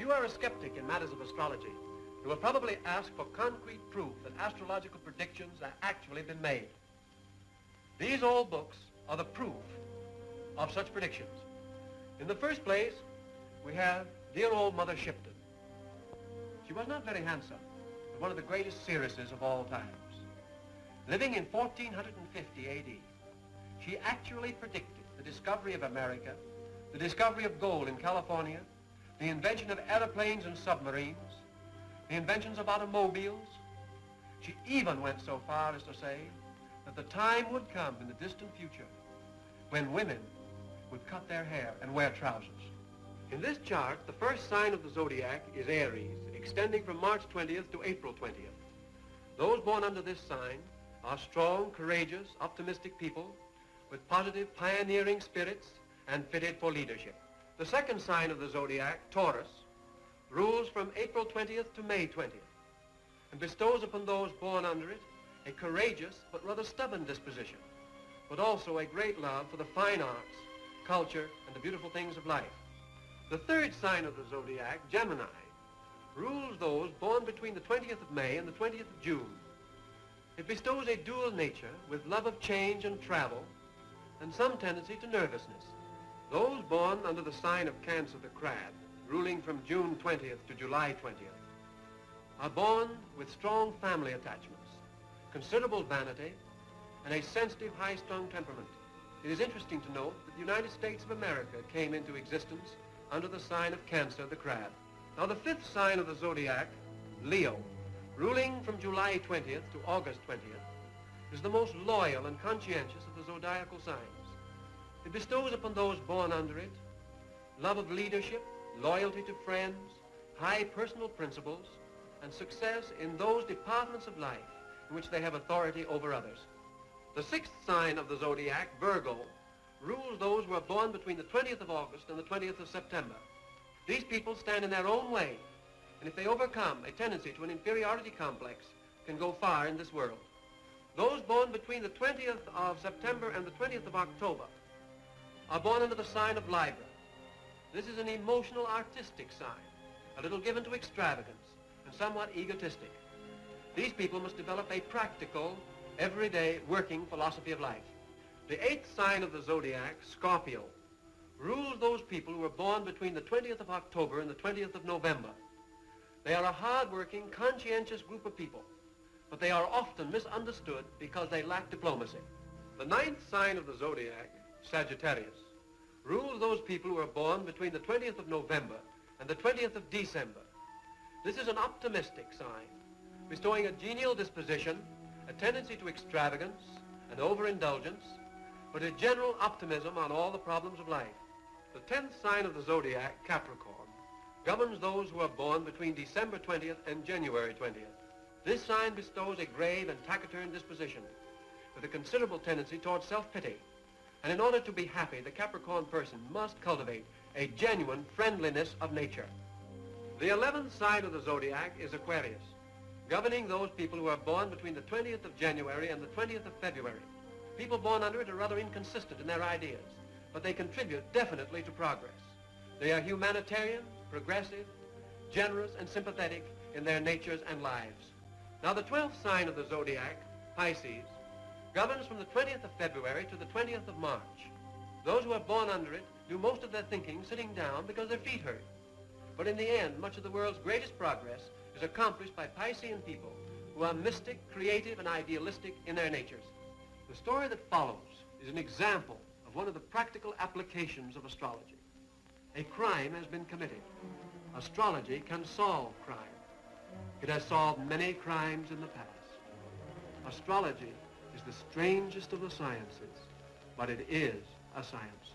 you are a skeptic in matters of astrology, you will probably ask for concrete proof that astrological predictions have actually been made. These old books are the proof of such predictions. In the first place, we have dear old Mother Shipton. She was not very handsome, but one of the greatest seeresses of all times. Living in 1450 A.D., she actually predicted the discovery of America, the discovery of gold in California, the invention of airplanes and submarines, the inventions of automobiles. She even went so far as to say that the time would come in the distant future when women would cut their hair and wear trousers. In this chart, the first sign of the zodiac is Aries, extending from March 20th to April 20th. Those born under this sign are strong, courageous, optimistic people with positive, pioneering spirits and fitted for leadership. The second sign of the zodiac, Taurus, rules from April 20th to May 20th and bestows upon those born under it a courageous but rather stubborn disposition, but also a great love for the fine arts, culture, and the beautiful things of life. The third sign of the zodiac, Gemini, rules those born between the 20th of May and the 20th of June. It bestows a dual nature with love of change and travel and some tendency to nervousness. Those born under the sign of Cancer, the crab, ruling from June 20th to July 20th, are born with strong family attachments, considerable vanity, and a sensitive, high-strung temperament. It is interesting to note that the United States of America came into existence under the sign of Cancer, the crab. Now, the fifth sign of the zodiac, Leo, ruling from July 20th to August 20th, is the most loyal and conscientious of the zodiacal signs. It bestows upon those born under it love of leadership, loyalty to friends, high personal principles, and success in those departments of life in which they have authority over others. The sixth sign of the zodiac, Virgo, rules those who are born between the 20th of August and the 20th of September. These people stand in their own way, and if they overcome a tendency to an inferiority complex, can go far in this world. Those born between the 20th of September and the 20th of October are born under the sign of Libra. This is an emotional, artistic sign, a little given to extravagance and somewhat egotistic. These people must develop a practical, everyday, working philosophy of life. The eighth sign of the zodiac, Scorpio, rules those people who are born between the 20th of October and the 20th of November. They are a hard-working, conscientious group of people, but they are often misunderstood because they lack diplomacy. The ninth sign of the zodiac, Sagittarius, rules those people who are born between the 20th of November and the 20th of December. This is an optimistic sign, bestowing a genial disposition, a tendency to extravagance and overindulgence, but a general optimism on all the problems of life. The 10th sign of the zodiac, Capricorn, governs those who are born between December 20th and January 20th. This sign bestows a grave and taciturn disposition with a considerable tendency towards self-pity. And in order to be happy, the Capricorn person must cultivate a genuine friendliness of nature. The 11th sign of the zodiac is Aquarius, governing those people who are born between the 20th of January and the 20th of February. People born under it are rather inconsistent in their ideas, but they contribute definitely to progress. They are humanitarian, progressive, generous, and sympathetic in their natures and lives. Now, the 12th sign of the zodiac, Pisces, governs from the 20th of February to the 20th of March. Those who are born under it do most of their thinking sitting down because their feet hurt. But in the end, much of the world's greatest progress is accomplished by Piscean people who are mystic, creative, and idealistic in their natures. The story that follows is an example of one of the practical applications of astrology. A crime has been committed. Astrology can solve crime. It has solved many crimes in the past. Astrology is the strangest of the sciences, but it is a science.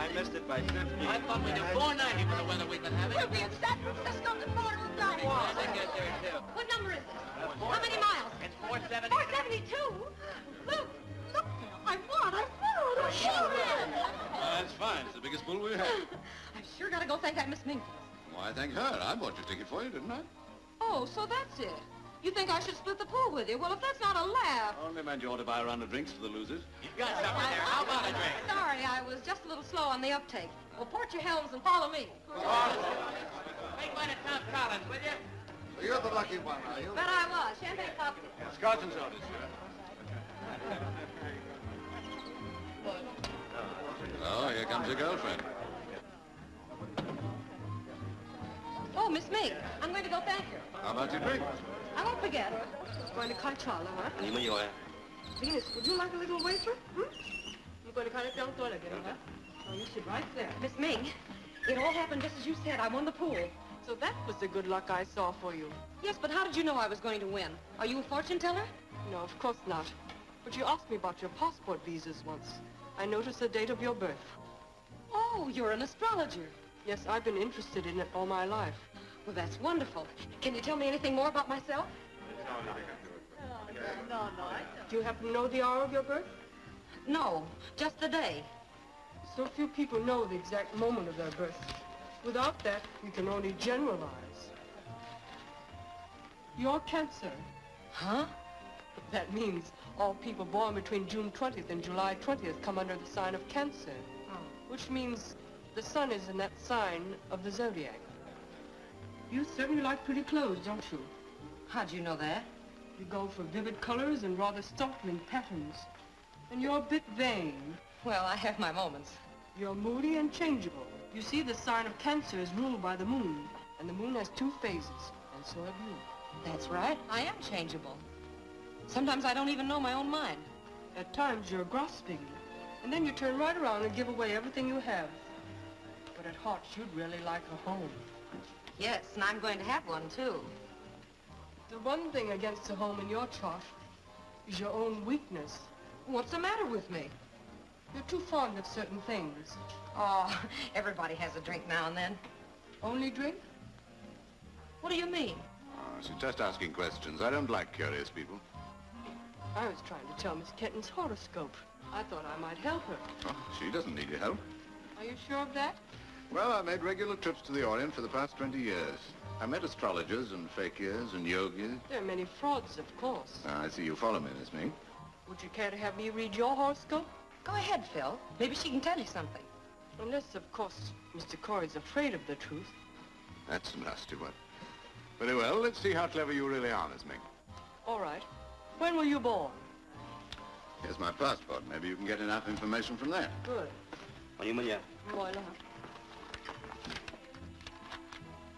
I missed it by 50. I thought we did 490 for the weather we've been having. We'll be in San Francisco tomorrow night. I think get there, too. What number is it? How many miles? It's 470. 472? Look, Phil. I won. I sure am. That's fine. It's the biggest bull we've had. I've sure got to go thank that Miss Mink. Why, thank her. I bought your ticket for you, didn't I? Oh, so that's it. You think I should split the pool with you? Well, if that's not a laugh. Only meant you ought to buy a round of drinks for the losers. You've got something there. How about a drink? Sorry, I was just a little slow on the uptake. Well, port your helms and follow me. Make one at Tom Collins, will you? So you're the lucky one, are you? Bet I was. Champagne cocktail. Scotch and soda, sir. Oh, here comes your girlfriend. Oh, Miss Mink, I'm going to go thank her. How about your drink? I won't forget. Going to Carchala, huh? Venus, would you like a little wafer? You're going to Carchala again, huh? Oh, you sit right there. Miss Ming, it all happened just as you said. I won the pool. So that was the good luck I saw for you. Yes, but how did you know I was going to win? Are you a fortune teller? No, of course not. But you asked me about your passport visas once. I noticed the date of your birth. Oh, you're an astrologer. Yes, I've been interested in it all my life. Well, that's wonderful. Can you tell me anything more about myself? No. Do you happen to know the hour of your birth? No, just the day. So few people know the exact moment of their birth. Without that, we can only generalize. You're Cancer. Huh? That means all people born between June 20th and July 20th come under the sign of Cancer. Oh. Which means the sun is in that sign of the zodiac. You certainly like pretty clothes, don't you? How'd you know that? You go for vivid colors and rather startling patterns. And you're a bit vain. Well, I have my moments. You're moody and changeable. You see, the sign of Cancer is ruled by the moon, and the moon has 2 phases, and so have you. That's right. I am changeable. Sometimes I don't even know my own mind. At times, you're grasping, and then you turn right around and give away everything you have. But at heart, you'd really like a home. Yes, and I'm going to have one, too. The one thing against a home in your chart is your own weakness. What's the matter with me? You're too fond of certain things. Oh, everybody has a drink now and then. Only drink? What do you mean? Oh, she's just asking questions. I don't like curious people. I was trying to tell Miss Kenton's horoscope. I thought I might help her. Oh, she doesn't need your help. Are you sure of that? Well, I've made regular trips to the Orient for the past 20 years. I met astrologers and fakirs and yogis. There are many frauds, of course. I see you follow me, Miss Ming. Would you care to have me read your horoscope? Go ahead, Phil. Maybe she can tell you something. Unless, of course, Mr. Corey's afraid of the truth. That's a nasty one. Very well, let's see how clever you really are, Miss Ming. All right. When were you born? Here's my passport. Maybe you can get enough information from there. Good. Why not?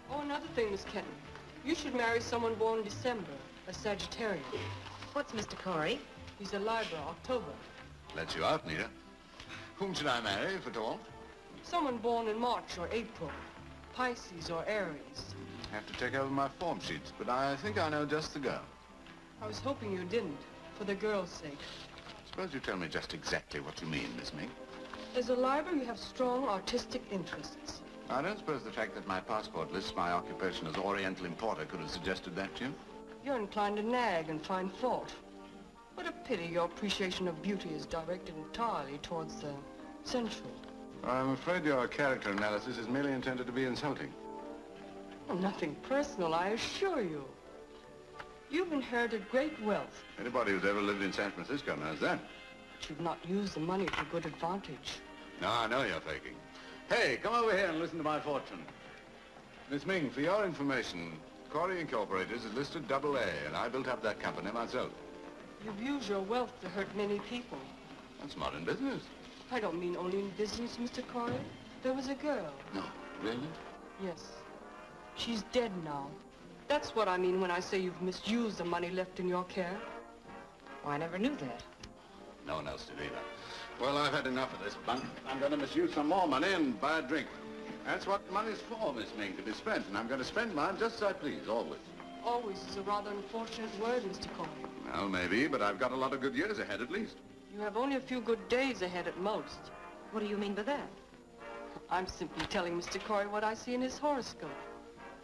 Oh, another thing, Miss Kenton. You should marry someone born in December, a Sagittarian. What's Mr. Corey? He's a Libra, October. Lets you out, Nita. Whom should I marry, if at all? Someone born in March or April, Pisces or Aries. Have to take over my form sheets, but I think I know just the girl. I was hoping you didn't, for the girl's sake. Suppose you tell me just exactly what you mean, Miss Ming. As a Libra, you have strong artistic interests. I don't suppose the fact that my passport lists my occupation as Oriental importer could have suggested that to you? You're inclined to nag and find fault. What a pity your appreciation of beauty is directed entirely towards the sensual. I'm afraid your character analysis is merely intended to be insulting. Well, nothing personal, I assure you. You've inherited great wealth. Anybody who's ever lived in San Francisco knows that. But you've not used the money to good advantage. No, I know you're faking. Hey, come over here and listen to my fortune. Miss Ming, for your information, Corey Incorporated is listed AA, and I built up that company myself. You've used your wealth to hurt many people. That's modern business. I don't mean only in business, Mr. Corey. There was a girl. No, really? Yes. She's dead now. That's what I mean when I say you've misused the money left in your care. Oh, I never knew that. No one else did either. Well, I've had enough of this bunk. I'm going to misuse some more money and buy a drink. That's what money's for, Miss Ming, to be spent, and I'm going to spend mine just as I please, always. Always is a rather unfortunate word, Mr. Corey. Well, maybe, but I've got a lot of good years ahead, at least. You have only a few good days ahead at most. What do you mean by that? I'm simply telling Mr. Corey what I see in his horoscope.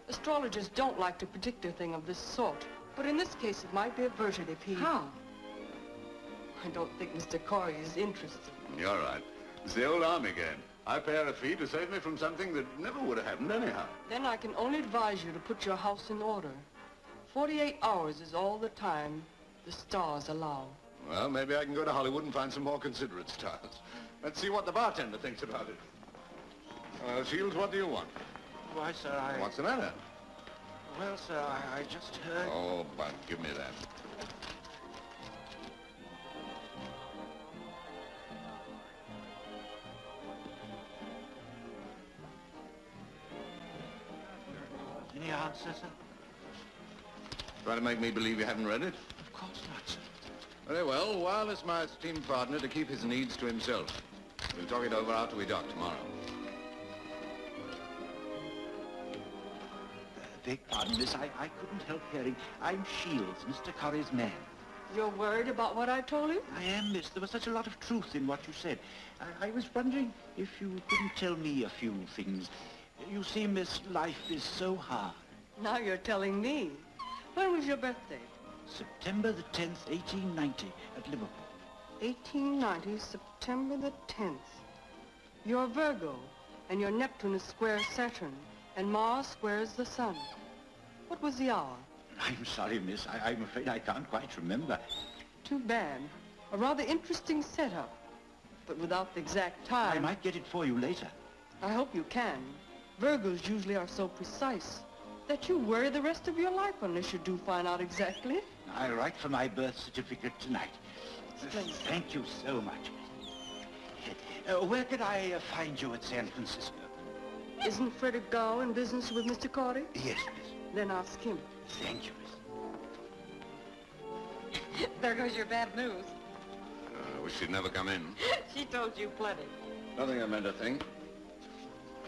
Astrologers don't like to predict a thing of this sort. But in this case, it might be averted if he... How? I don't think Mr. Corey is interested. You're right. It's the old army again. I pay her a fee to save me from something that never would have happened anyhow. Then I can only advise you to put your house in order. 48 hours is all the time the stars allow. Well, maybe I can go to Hollywood and find some more considerate stars. Let's see what the bartender thinks about it. Well, Shields, what do you want? Why, sir, What's the matter? Well, sir, I just heard... Oh, but give me that. Any answer, sir? Try to make me believe you haven't read it? Of course not, sir. Very well. Wireless my esteemed partner to keep his needs to himself. We'll talk it over after we dock tomorrow. Beg pardon, miss, I couldn't help hearing. I'm Shields, Mr. Corrie's man. You're worried about what I told you? I am, miss. There was such a lot of truth in what you said. I was wondering if you couldn't tell me a few things. You see, miss, life is so hard. Now you're telling me. When was your birthday? September the 10th, 1890, at Liverpool. 1890, September the 10th. You're Virgo, and your Neptune is square Saturn, and Mars squares the Sun. What was the hour? I'm sorry, miss. I'm afraid I can't quite remember. Too bad. A rather interesting setup, but without the exact time. I might get it for you later. I hope you can. Virgos usually are so precise that you worry the rest of your life unless you do find out exactly. I'll write for my birth certificate tonight. Splendid. Thank you so much, miss. Where could I find you at San Francisco? Isn't Frederick Gow in business with Mr. Cordy? Yes, miss. Then ask him. Thank you, miss. There goes your bad news. I wish she'd never come in. She told you plenty. Nothing I meant to think.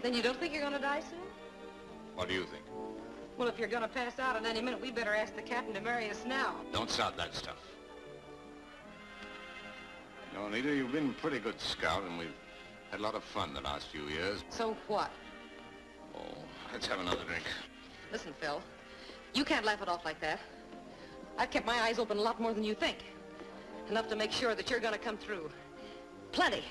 Then you don't think you're going to die soon? What do you think? Well, if you're going to pass out in any minute, we better ask the captain to marry us now. Don't start that stuff. You know, Anita, you've been a pretty good scout, and we've had a lot of fun the last few years. So what? Oh, let's have another drink. Listen, Phil, you can't laugh it off like that. I've kept my eyes open a lot more than you think. Enough to make sure that you're going to come through. Plenty.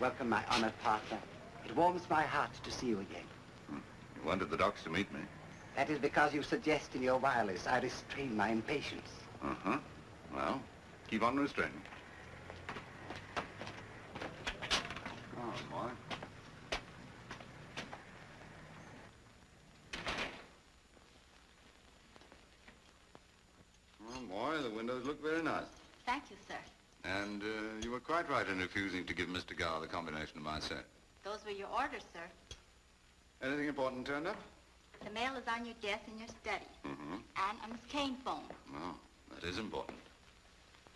Welcome, my honored partner. It warms my heart to see you again. You wanted the docks to meet me. That is because you suggest in your wireless I restrain my impatience. Uh-huh. Well, keep on restraining. Oh, boy. Oh, boy, the windows look very nice. Thank you, sir. And you were quite right in refusing to give Mr. Gow the combination of my set. Those were your orders, sir. Anything important turned up? The mail is on your desk in your study. Mm-hmm. And a Miss Kane phone. Oh, that is important.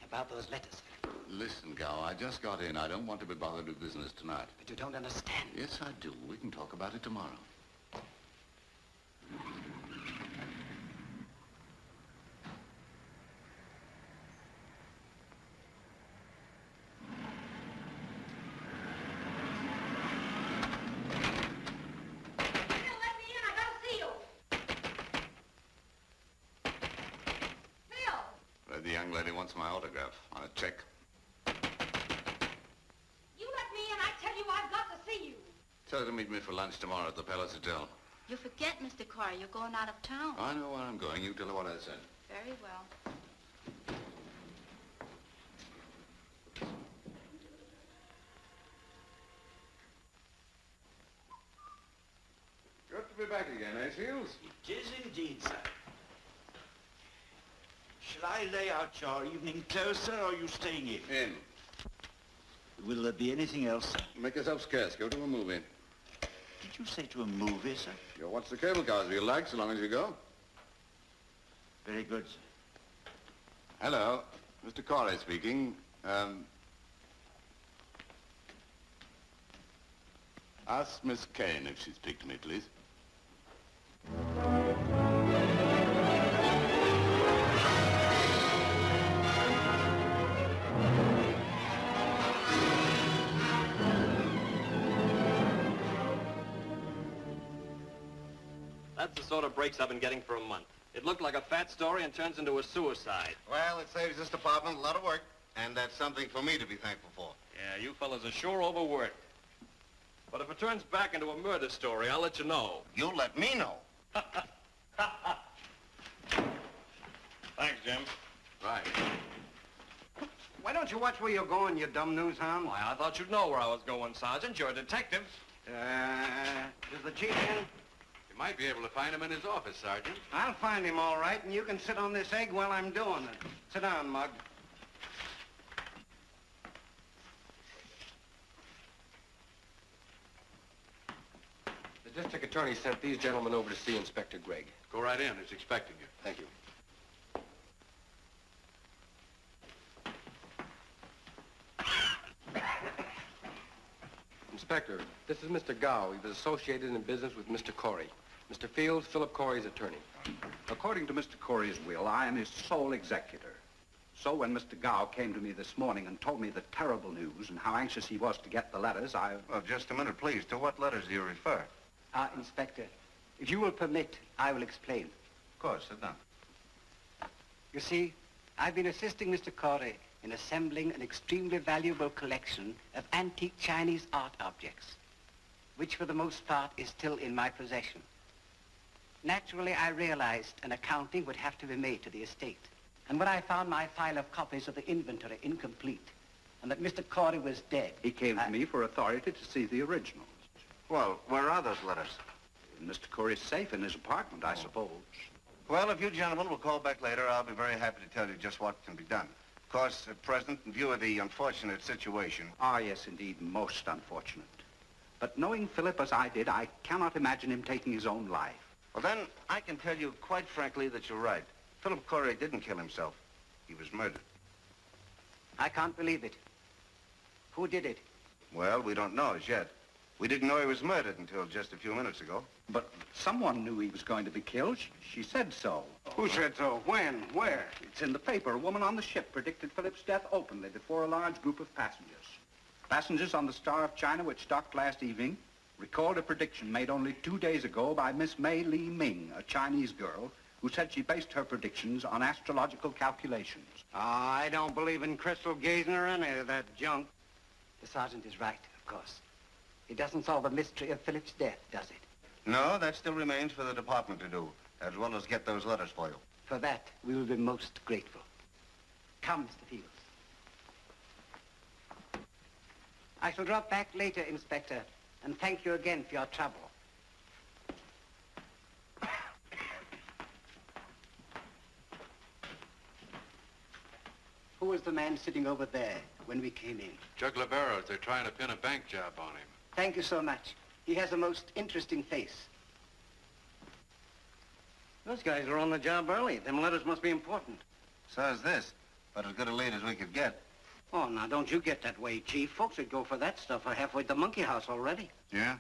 About those letters. Listen, Gow, I just got in. I don't want to be bothered with business tonight. But you don't understand. Yes, I do. We can talk about it tomorrow. The young lady wants my autograph on a check. You let me in, I tell you I've got to see you. Tell her to meet me for lunch tomorrow at the Palace Hotel. You forget, Mr. Corey, you're going out of town. I know where I'm going. You tell her what I said. Very well. Got to be back again, eh, Shields? It is indeed, sir. Shall I lay out your evening clothes, sir, or are you staying in? In. Will there be anything else, sir? Make yourself scarce. Go to a movie. Did you say to a movie, sir? You'll watch the cable cars if you like, so long as you go. Very good, sir. Hello. Mr. Corey speaking. Ask Miss Kane if she'd speak to me, please. That's the sort of breaks I've been getting for a month. It looked like a fat story and turns into a suicide. Well, it saves this department a lot of work, and that's something for me to be thankful for. Yeah, you fellas are sure overworked. But if it turns back into a murder story, I'll let you know. You'll let me know. Thanks, Jim. Right. Why don't you watch where you're going, you dumb news hound? Why, I thought you'd know where I was going, Sergeant. You're a detective. Is the chief in? You might be able to find him in his office, Sergeant. I'll find him all right, and you can sit on this egg while I'm doing it. Sit down, Mug. The district attorney sent these gentlemen over to see Inspector Gregg. Go right in. He's expecting you. Thank you. Inspector, this is Mr. Gow. He was associated in business with Mr. Corey. Mr. Fields, Philip Corey's attorney. According to Mr. Corey's will, I am his sole executor. So when Mr. Gow came to me this morning and told me the terrible news and how anxious he was to get the letters, Well, just a minute, please. To what letters do you refer? Inspector, if you will permit, I will explain. Of course, sit down. You see, I've been assisting Mr. Corey in assembling an extremely valuable collection of antique Chinese art objects, which for the most part is still in my possession. Naturally, I realized an accounting would have to be made to the estate. And when I found my file of copies of the inventory incomplete, and that Mr. Corey was dead... he came to me for authority to see the originals. Well, where are those letters? In Mr. Corey's safe in his apartment, I suppose. Well, if you gentlemen will call back later, I'll be very happy to tell you just what can be done. Of course, at present, in view of the unfortunate situation... Ah, yes, indeed, most unfortunate. But knowing Philip as I did, I cannot imagine him taking his own life. Well, then, I can tell you quite frankly that you're right. Philip Corey didn't kill himself. He was murdered. I can't believe it. Who did it? Well, we don't know as yet. We didn't know he was murdered until just a few minutes ago. But someone knew he was going to be killed. She said so. Who said so? When? Where? It's in the paper. A woman on the ship predicted Philip's death openly before a large group of passengers. Passengers on the Star of China, which docked last evening, recalled a prediction made only 2 days ago by Miss May Li Ming, a Chinese girl, who said she based her predictions on astrological calculations. I don't believe in crystal gazing or any of that junk. The sergeant is right, of course. It doesn't solve the mystery of Philip's death, does it? No, that still remains for the department to do, as well as get those letters for you. For that, we will be most grateful. Come, Mr. Fields. I shall drop back later, Inspector, and thank you again for your trouble. Who was the man sitting over there when we came in? Juggler Barrows, they're trying to pin a bank job on him. Thank you so much. He has a most interesting face. Those guys are on the job early. Them letters must be important. So is this, but as good a lead as we could get. Oh, now, don't you get that way, Chief. Folks would go for that stuff are halfway to the monkey house already. Yeah?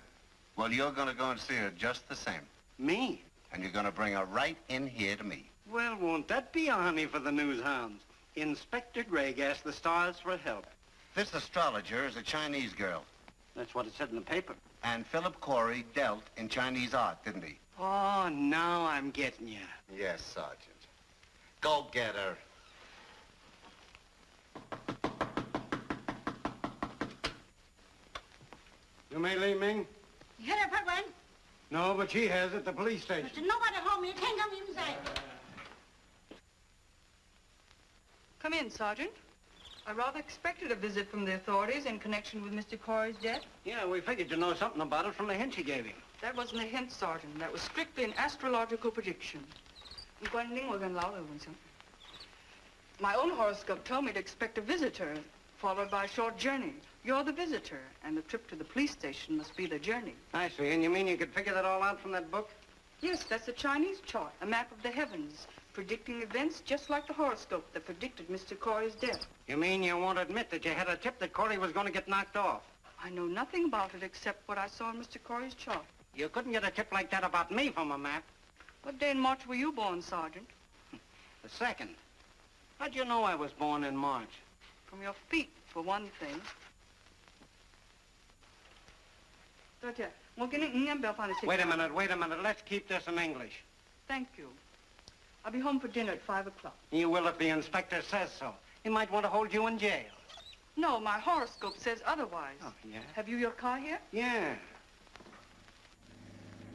Well, you're going to go and see her just the same. Me? And you're going to bring her right in here to me. Well, won't that be a honey for the news hounds? Inspector Gregg asked the stars for help. This astrologer is a Chinese girl. That's what it said in the paper. And Philip Corey dealt in Chinese art, didn't he? Oh, now I'm getting you. Yes, Sergeant. Go get her. You May Li Ming? You had her put one? No, but she has at the police station. There's nobody home. You can't come inside. Come in, Sergeant. I rather expected a visit from the authorities in connection with Mr. Corey's death. Yeah, we figured you'd know something about it from the hint you gave him. That wasn't a hint, Sergeant. That was strictly an astrological prediction. My own horoscope told me to expect a visitor, followed by a short journey. You're the visitor, and the trip to the police station must be the journey. I see. And you mean you could figure that all out from that book? Yes, that's a Chinese chart, a map of the heavens, predicting events just like the horoscope that predicted Mr. Corey's death. You mean you won't admit that you had a tip that Corey was going to get knocked off? I know nothing about it except what I saw in Mr. Corey's chart. You couldn't get a tip like that about me from a map. What day in March were you born, Sergeant? The 2nd. How'd you know I was born in March? From your feet, for one thing. Wait a minute. Let's keep this in English. Thank you. I'll be home for dinner at 5 o'clock. You will if the inspector says so. He might want to hold you in jail. No, my horoscope says otherwise. Oh, yeah? Have you your car here? Yeah.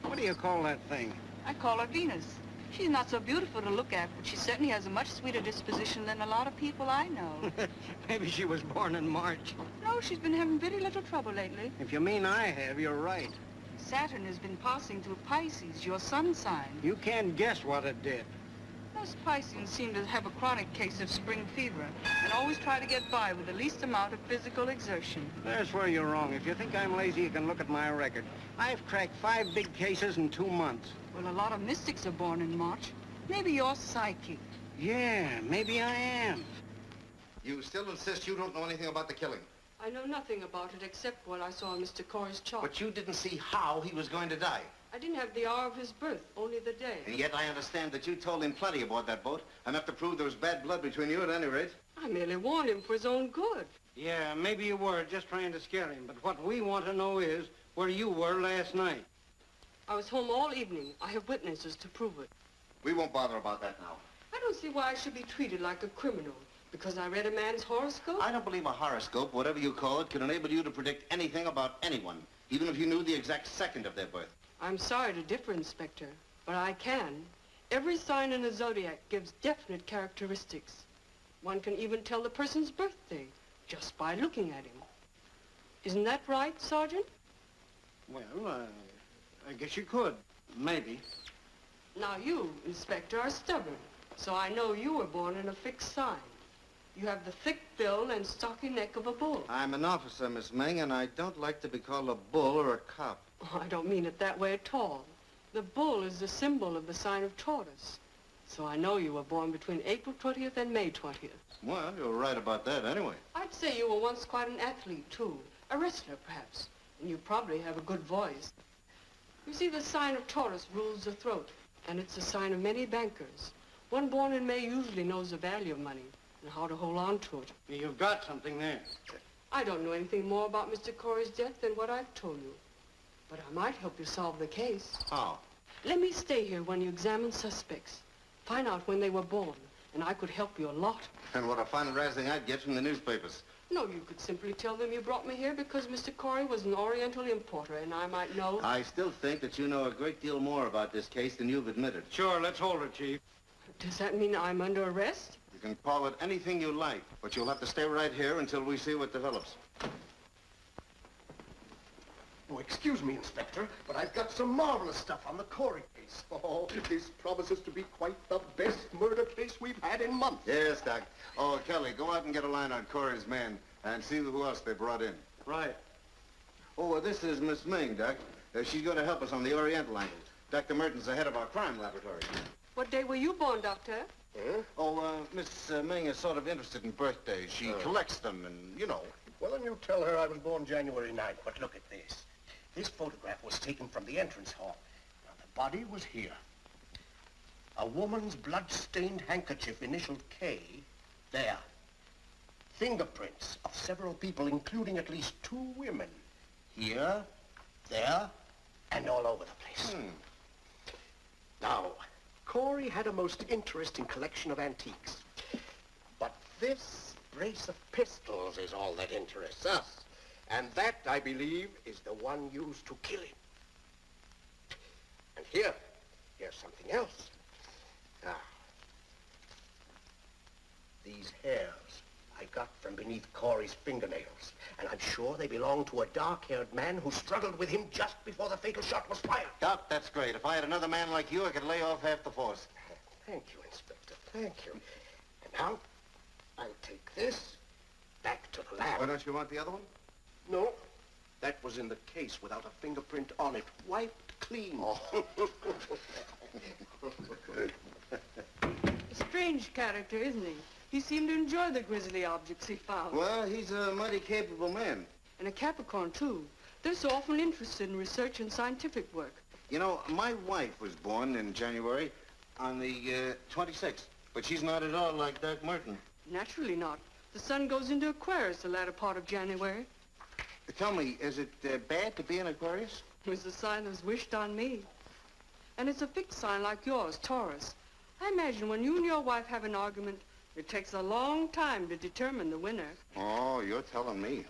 What do you call that thing? I call her Venus. She's not so beautiful to look at, but she certainly has a much sweeter disposition than a lot of people I know. Maybe she was born in March. No, she's been having very little trouble lately. If you mean I have, you're right. Saturn has been passing through Pisces, your sun sign. You can't guess what it did. Most Pisceans seem to have a chronic case of spring fever and always try to get by with the least amount of physical exertion. There's where you're wrong. If you think I'm lazy, you can look at my record. I've cracked 5 big cases in 2 months. Well, a lot of mystics are born in March. Maybe you're psychic. Yeah, maybe I am. You still insist you don't know anything about the killing? I know nothing about it except what I saw in Mr. Corey's chart. But you didn't see how he was going to die. I didn't have the hour of his birth, only the day. And yet I understand that you told him plenty aboard that boat, enough to prove there was bad blood between you at any rate. I merely warned him for his own good. Yeah, maybe you were just trying to scare him. But what we want to know is where you were last night. I was home all evening. I have witnesses to prove it. We won't bother about that now. I don't see why I should be treated like a criminal. Because I read a man's horoscope? I don't believe a horoscope, whatever you call it, can enable you to predict anything about anyone, even if you knew the exact second of their birth. I'm sorry to differ, Inspector, but I can. Every sign in the zodiac gives definite characteristics. One can even tell the person's birthday just by looking at him. Isn't that right, Sergeant? Well, I guess you could. Maybe. Now you, Inspector, are stubborn, so I know you were born in a fixed sign. You have the thick bill and stocky neck of a bull. I'm an officer, Miss Ming, and I don't like to be called a bull or a cop. Oh, I don't mean it that way at all. The bull is the symbol of the sign of Taurus. So I know you were born between April 20th and May 20th. Well, you're right about that anyway. I'd say you were once quite an athlete, too. A wrestler, perhaps. And you probably have a good voice. You see, the sign of Taurus rules the throat, and it's the sign of many bankers. One born in May usually knows the value of money and how to hold on to it. You've got something there. I don't know anything more about Mr. Corey's death than what I've told you. But I might help you solve the case. How? Let me stay here when you examine suspects. Find out when they were born, and I could help you a lot. And what a fine razzing I'd get from the newspapers. No, you could simply tell them you brought me here because Mr. Corey was an Oriental importer, and I might know... I still think that you know a great deal more about this case than you've admitted. Sure, let's hold it, Chief. Does that mean I'm under arrest? You can call it anything you like, but you'll have to stay right here until we see what develops. Oh, excuse me, Inspector, but I've got some marvelous stuff on the Corey case. Oh, this promises to be quite the best murder case we've had in months. Yes, Doc. Oh, Kelly, go out and get a line on Corey's man and see who else they brought in. Right. Oh, this is Miss Ming, Doc. She's going to help us on the Oriental angle. Dr. Merton's the head of our crime laboratory. What day were you born, Doctor? Huh? Oh, Miss Ming is sort of interested in birthdays. She collects them and, you know. Well, then you tell her I was born January 9th, but look at this. This photograph was taken from the entrance hall. Now, the body was here. A woman's blood-stained handkerchief initialed K, there. Fingerprints of several people, including at least 2 women. Here, there, and all over the place. Now, Corey had a most interesting collection of antiques. But this brace of pistols is all that interests us. And that, I believe, is the one used to kill him. And here's something else. Ah. These hairs, I I got from beneath Corey's fingernails. And I'm sure they belong to a dark-haired man who struggled with him just before the fatal shot was fired. Doc, that's great. If I had another man like you, I could lay off half the force. Thank you, Inspector. Thank you. And now, I'll take this back to the lab. Why don't you want the other one? No. That was in the case without a fingerprint on it. Wiped clean. Oh. A strange character, isn't he? He seemed to enjoy the grisly objects he found. Well, he's a mighty capable man. And a Capricorn, too. They're so often interested in research and scientific work. You know, my wife was born in January on the 26th, but she's not at all like Doc Merton. Naturally not. The sun goes into Aquarius the latter part of January. Tell me, is it bad to be an Aquarius? It was a sign that was wished on me. And it's a fixed sign like yours, Taurus. I imagine when you and your wife have an argument, it takes a long time to determine the winner. Oh, you're telling me.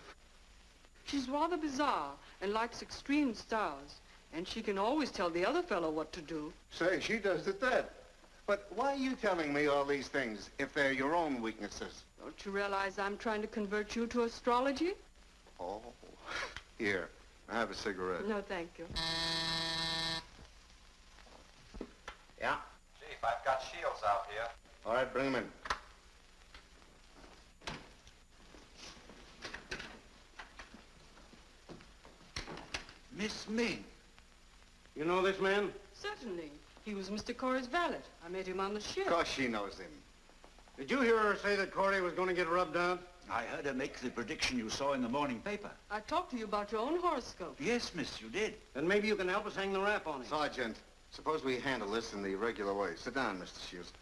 She's rather bizarre and likes extreme styles. And she can always tell the other fellow what to do. Say, she does it that. But why are you telling me all these things if they're your own weaknesses? Don't you realize I'm trying to convert you to astrology? Oh, here, have a cigarette. No, thank you. Yeah? Chief, I've got Shields out here. All right, bring him in. Miss Ming. You know this man? Certainly. He was Mr. Corey's valet. I met him on the ship. Of course she knows him. Did you hear her say that Corey was going to get rubbed out? I heard her make the prediction you saw in the morning paper. I talked to you about your own horoscope. Yes, miss, you did. Then maybe you can help us hang the rap on him. Sergeant, suppose we handle this in the regular way. Sit down, Mr. Shields.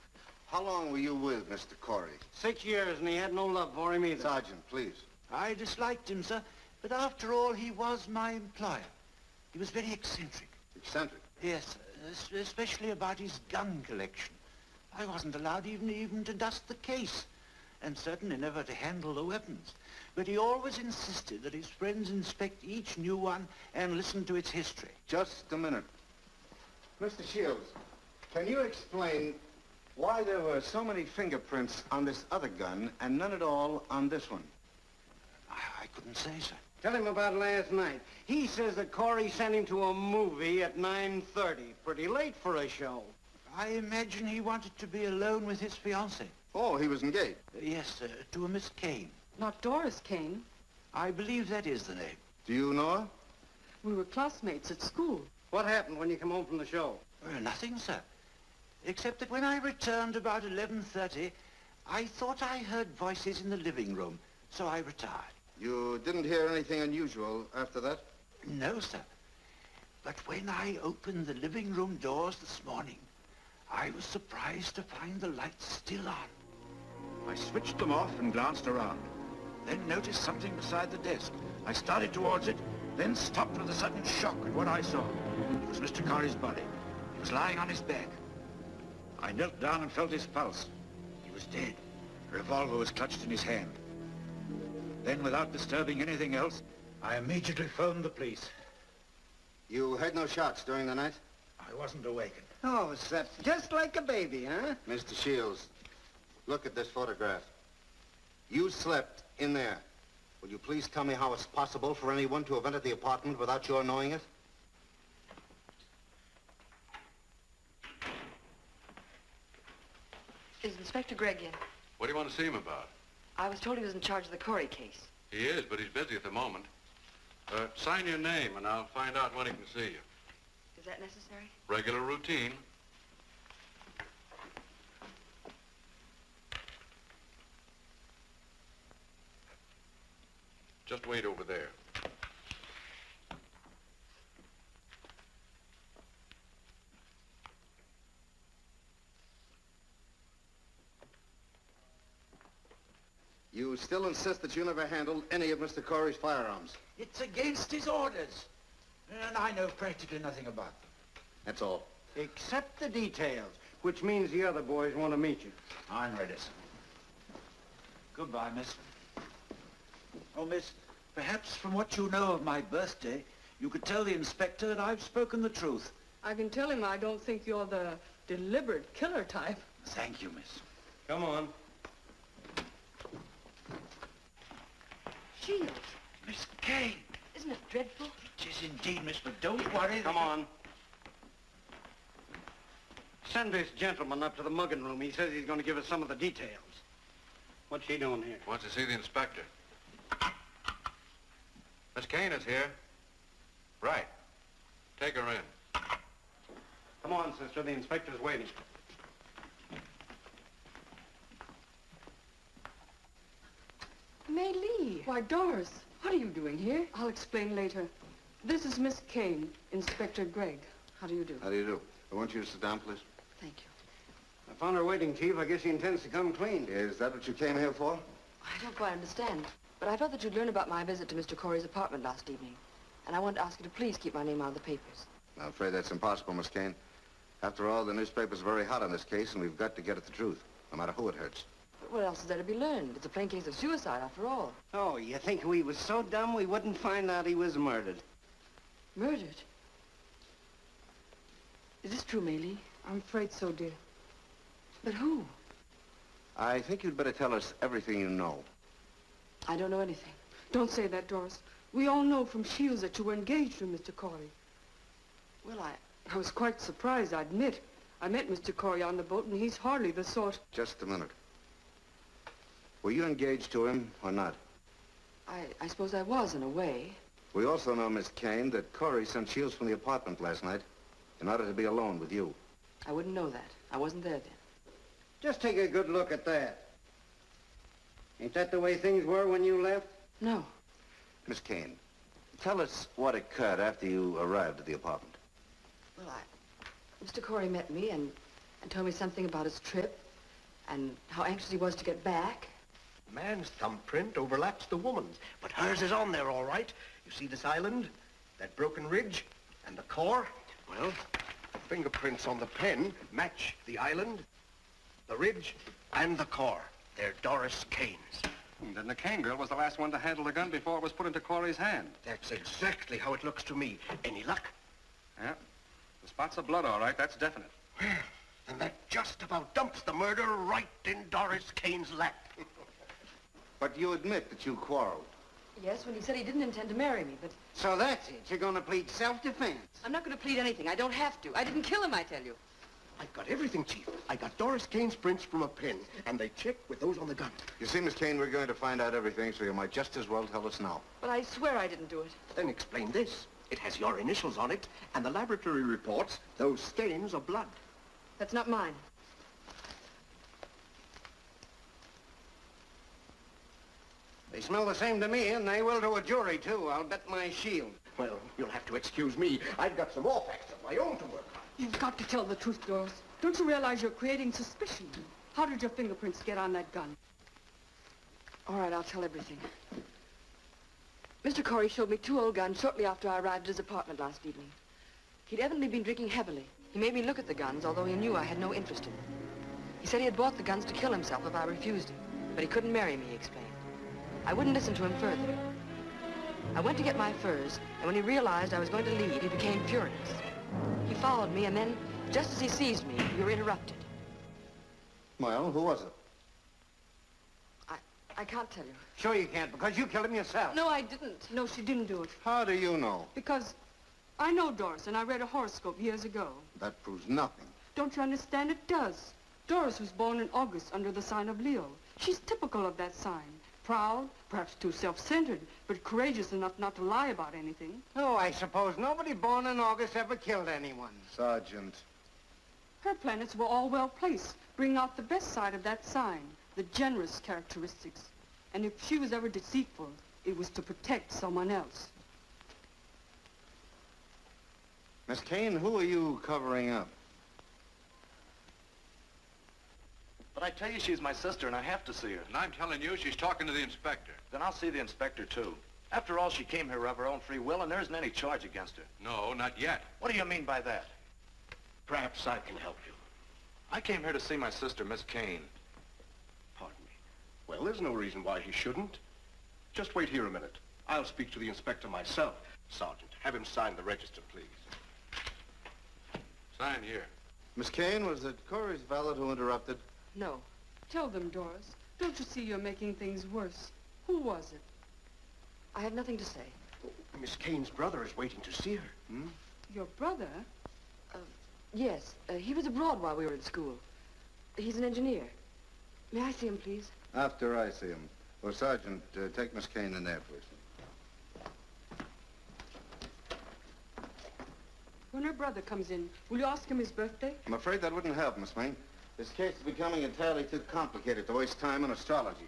How long were you with Mr. Corey? 6 years, and he had no love for him either. Sergeant, please. I disliked him, sir, but after all, he was my employer. He was very eccentric. Eccentric? Yes, especially about his gun collection. I wasn't allowed even to dust the case, and certainly never to handle the weapons. But he always insisted that his friends inspect each new one and listen to its history. Just a minute. Mr. Shields, can you explain why there were so many fingerprints on this other gun and none at all on this one? I couldn't say, sir. Tell him about last night. He says that Corey sent him to a movie at 9:30. Pretty late for a show. I imagine he wanted to be alone with his fiancée. Oh, he was engaged? Yes, sir, to a Miss Kane. Not Doris Kane. I believe that is the name. Do you know her? We were classmates at school. What happened when you come home from the show? Nothing, sir. Except that when I returned about 11:30, I thought I heard voices in the living room, so I retired. You didn't hear anything unusual after that? No, sir. But when I opened the living room doors this morning, I was surprised to find the lights still on. I switched them off and glanced around. Then noticed something beside the desk. I started towards it, then stopped with a sudden shock at what I saw. It was Mr. Corey's body. He was lying on his back. I knelt down and felt his pulse. He was dead. A revolver was clutched in his hand. Then, without disturbing anything else, I immediately phoned the police. You heard no shots during the night? I wasn't awakened. Oh, Seth, just like a baby, huh? Mr. Shields, look at this photograph. You slept in there. Will you please tell me how it's possible for anyone to have entered the apartment without your knowing it? Is Inspector Gregg in? What do you want to see him about? I was told he was in charge of the Corey case. He is, but he's busy at the moment. Sign your name, and I'll find out when he can see you. Is that necessary? Regular routine. Just wait over there. You still insist that you never handled any of Mr. Corey's firearms? It's against his orders. And I know practically nothing about them. That's all. Except the details, which means the other boys want to meet you. I'm ready, sir. Goodbye, miss. Oh, miss, perhaps from what you know of my birthday, you could tell the inspector that I've spoken the truth. I can tell him I don't think you're the deliberate killer type. Thank you, miss. Come on. Shields. Miss Kane. Isn't it dreadful? It is indeed, Miss, but don't worry. Come on. Send this gentleman up to the mugging room. He says he's going to give us some of the details. What's he doing here? Wants to see the inspector. Miss Kane is here. Right. Take her in. Come on, sister. The inspector's waiting. May Lee. Why, Doris, what are you doing here? I'll explain later. This is Miss Kane, Inspector Gregg. How do you do? How do you do? I want you to sit down, please. Thank you. I found her waiting, Chief. I guess he intends to come clean. Is that what you came here for? I don't quite understand, but I thought that you'd learn about my visit to Mr. Corey's apartment last evening. And I wanted to ask you to please keep my name out of the papers. I'm afraid that's impossible, Miss Kane. After all, the newspaper's very hot on this case, and we've got to get at the truth, no matter who it hurts. But what else is there to be learned? It's a plain case of suicide, after all. Oh, you think we was so dumb we wouldn't find out he was murdered? Murdered? Is this true, Maylie? I'm afraid so, dear. But who? I think you'd better tell us everything you know. I don't know anything. Don't say that, Doris. We all know from Shields that you were engaged to Mr. Corey. Well, I was quite surprised, I admit. I met Mr. Corey on the boat, and he's hardly the sort... Just a minute. Were you engaged to him or not? I suppose I was, in a way. We also know, Miss Kane, that Corey sent Shields from the apartment last night in order to be alone with you. I wouldn't know that. I wasn't there then. Just take a good look at that. Ain't that the way things were when you left? No. Miss Kane, tell us what occurred after you arrived at the apartment. Well, Mr. Corey met me and told me something about his trip and how anxious he was to get back. Man's thumbprint overlaps the woman's, but hers is on there, all right. You see this island, that broken ridge, and the core? Well, the fingerprints on the pen match the island, the ridge, and the core. They're Doris Kane's. Then the Kane girl was the last one to handle the gun before it was put into Corey's hand. That's exactly how it looks to me. Any luck? Yeah. The spots of blood, all right. That's definite. Well, then that just about dumps the murder right in Doris Kane's lap. But you admit that you quarreled. Yes, when he said he didn't intend to marry me, but... So that's it. You're going to plead self-defense. I'm not going to plead anything. I don't have to. I didn't kill him, I tell you. I've got everything, Chief. I got Doris Kane's prints from a pen, and they check with those on the gun. You see, Miss Kane, we're going to find out everything, so you might just as well tell us now. But I swear I didn't do it. Then explain this. It has your initials on it, and the laboratory reports those stains are blood. That's not mine. They smell the same to me, and they will to a jury, too. I'll bet my shield. Well, you'll have to excuse me. I've got some more facts of my own to work on. You've got to tell the truth, Doris. Don't you realize you're creating suspicion? How did your fingerprints get on that gun? All right, I'll tell everything. Mr. Corey showed me 2 old guns shortly after I arrived at his apartment last evening. He'd evidently been drinking heavily. He made me look at the guns, although he knew I had no interest in them. He said he had bought the guns to kill himself if I refused him, but he couldn't marry me, he explained. I wouldn't listen to him further. I went to get my furs, and when he realized I was going to leave, he became furious. He followed me, and then, just as he seized me, you were interrupted. Well, who was it? I can't tell you. Sure you can't, because you killed him yourself. No, I didn't. No, she didn't do it. How do you know? Because I know Doris, and I read a horoscope years ago. That proves nothing. Don't you understand? It does. Doris was born in August under the sign of Leo. She's typical of that sign. Proud, perhaps too self-centered, but courageous enough not to lie about anything. Oh, I suppose nobody born in August ever killed anyone. Sergeant. Her planets were all well placed, bringing out the best side of that sign, the generous characteristics. And if she was ever deceitful, it was to protect someone else. Miss Kane, who are you covering up? But I tell you she's my sister, and I have to see her. And I'm telling you, she's talking to the inspector. Then I'll see the inspector, too. After all, she came here of her own free will, and there isn't any charge against her. No, not yet. What do you mean by that? Perhaps I can help you. I came here to see my sister, Miss Kane. Pardon me. Well, there's no reason why he shouldn't. Just wait here a minute. I'll speak to the inspector myself. Sergeant, have him sign the register, please. Sign here. Miss Kane, was it Corey's valet who interrupted? No. Tell them, Doris. Don't you see you're making things worse? Who was it? I have nothing to say. Miss Kane's brother is waiting to see her. Hmm? Your brother? Yes. He was abroad while we were at school. He's an engineer. May I see him, please? After I see him. Well, Sergeant, take Miss Kane in there, please. When her brother comes in, will you ask him his birthday? I'm afraid that wouldn't help, Miss Wing. This case is becoming entirely too complicated to waste time on astrology.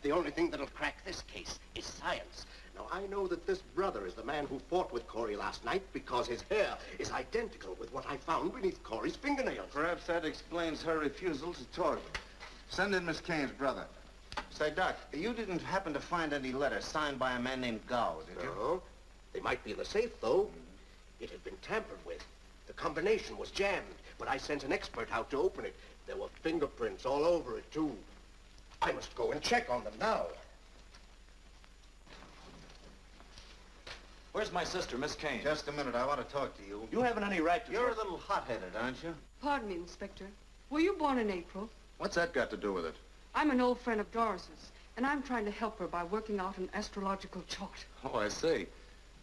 The only thing that'll crack this case is science. Now, I know that this brother is the man who fought with Corey last night because his hair is identical with what I found beneath Corey's fingernails. Perhaps that explains her refusal to talk. Send in Miss Kane's brother. Say, Doc, you didn't happen to find any letters signed by a man named Gao, did you? No. They might be in the safe, though. It had been tampered with. The combination was jammed, but I sent an expert out to open it. There were fingerprints all over it, too. I must go and check on them now. Where's my sister, Miss Kane? Just a minute. I want to talk to you. You haven't any right to... You're a little hot-headed, aren't you? Pardon me, Inspector. Were you born in April? What's that got to do with it? I'm an old friend of Doris's, and I'm trying to help her by working out an astrological chart. Oh, I see.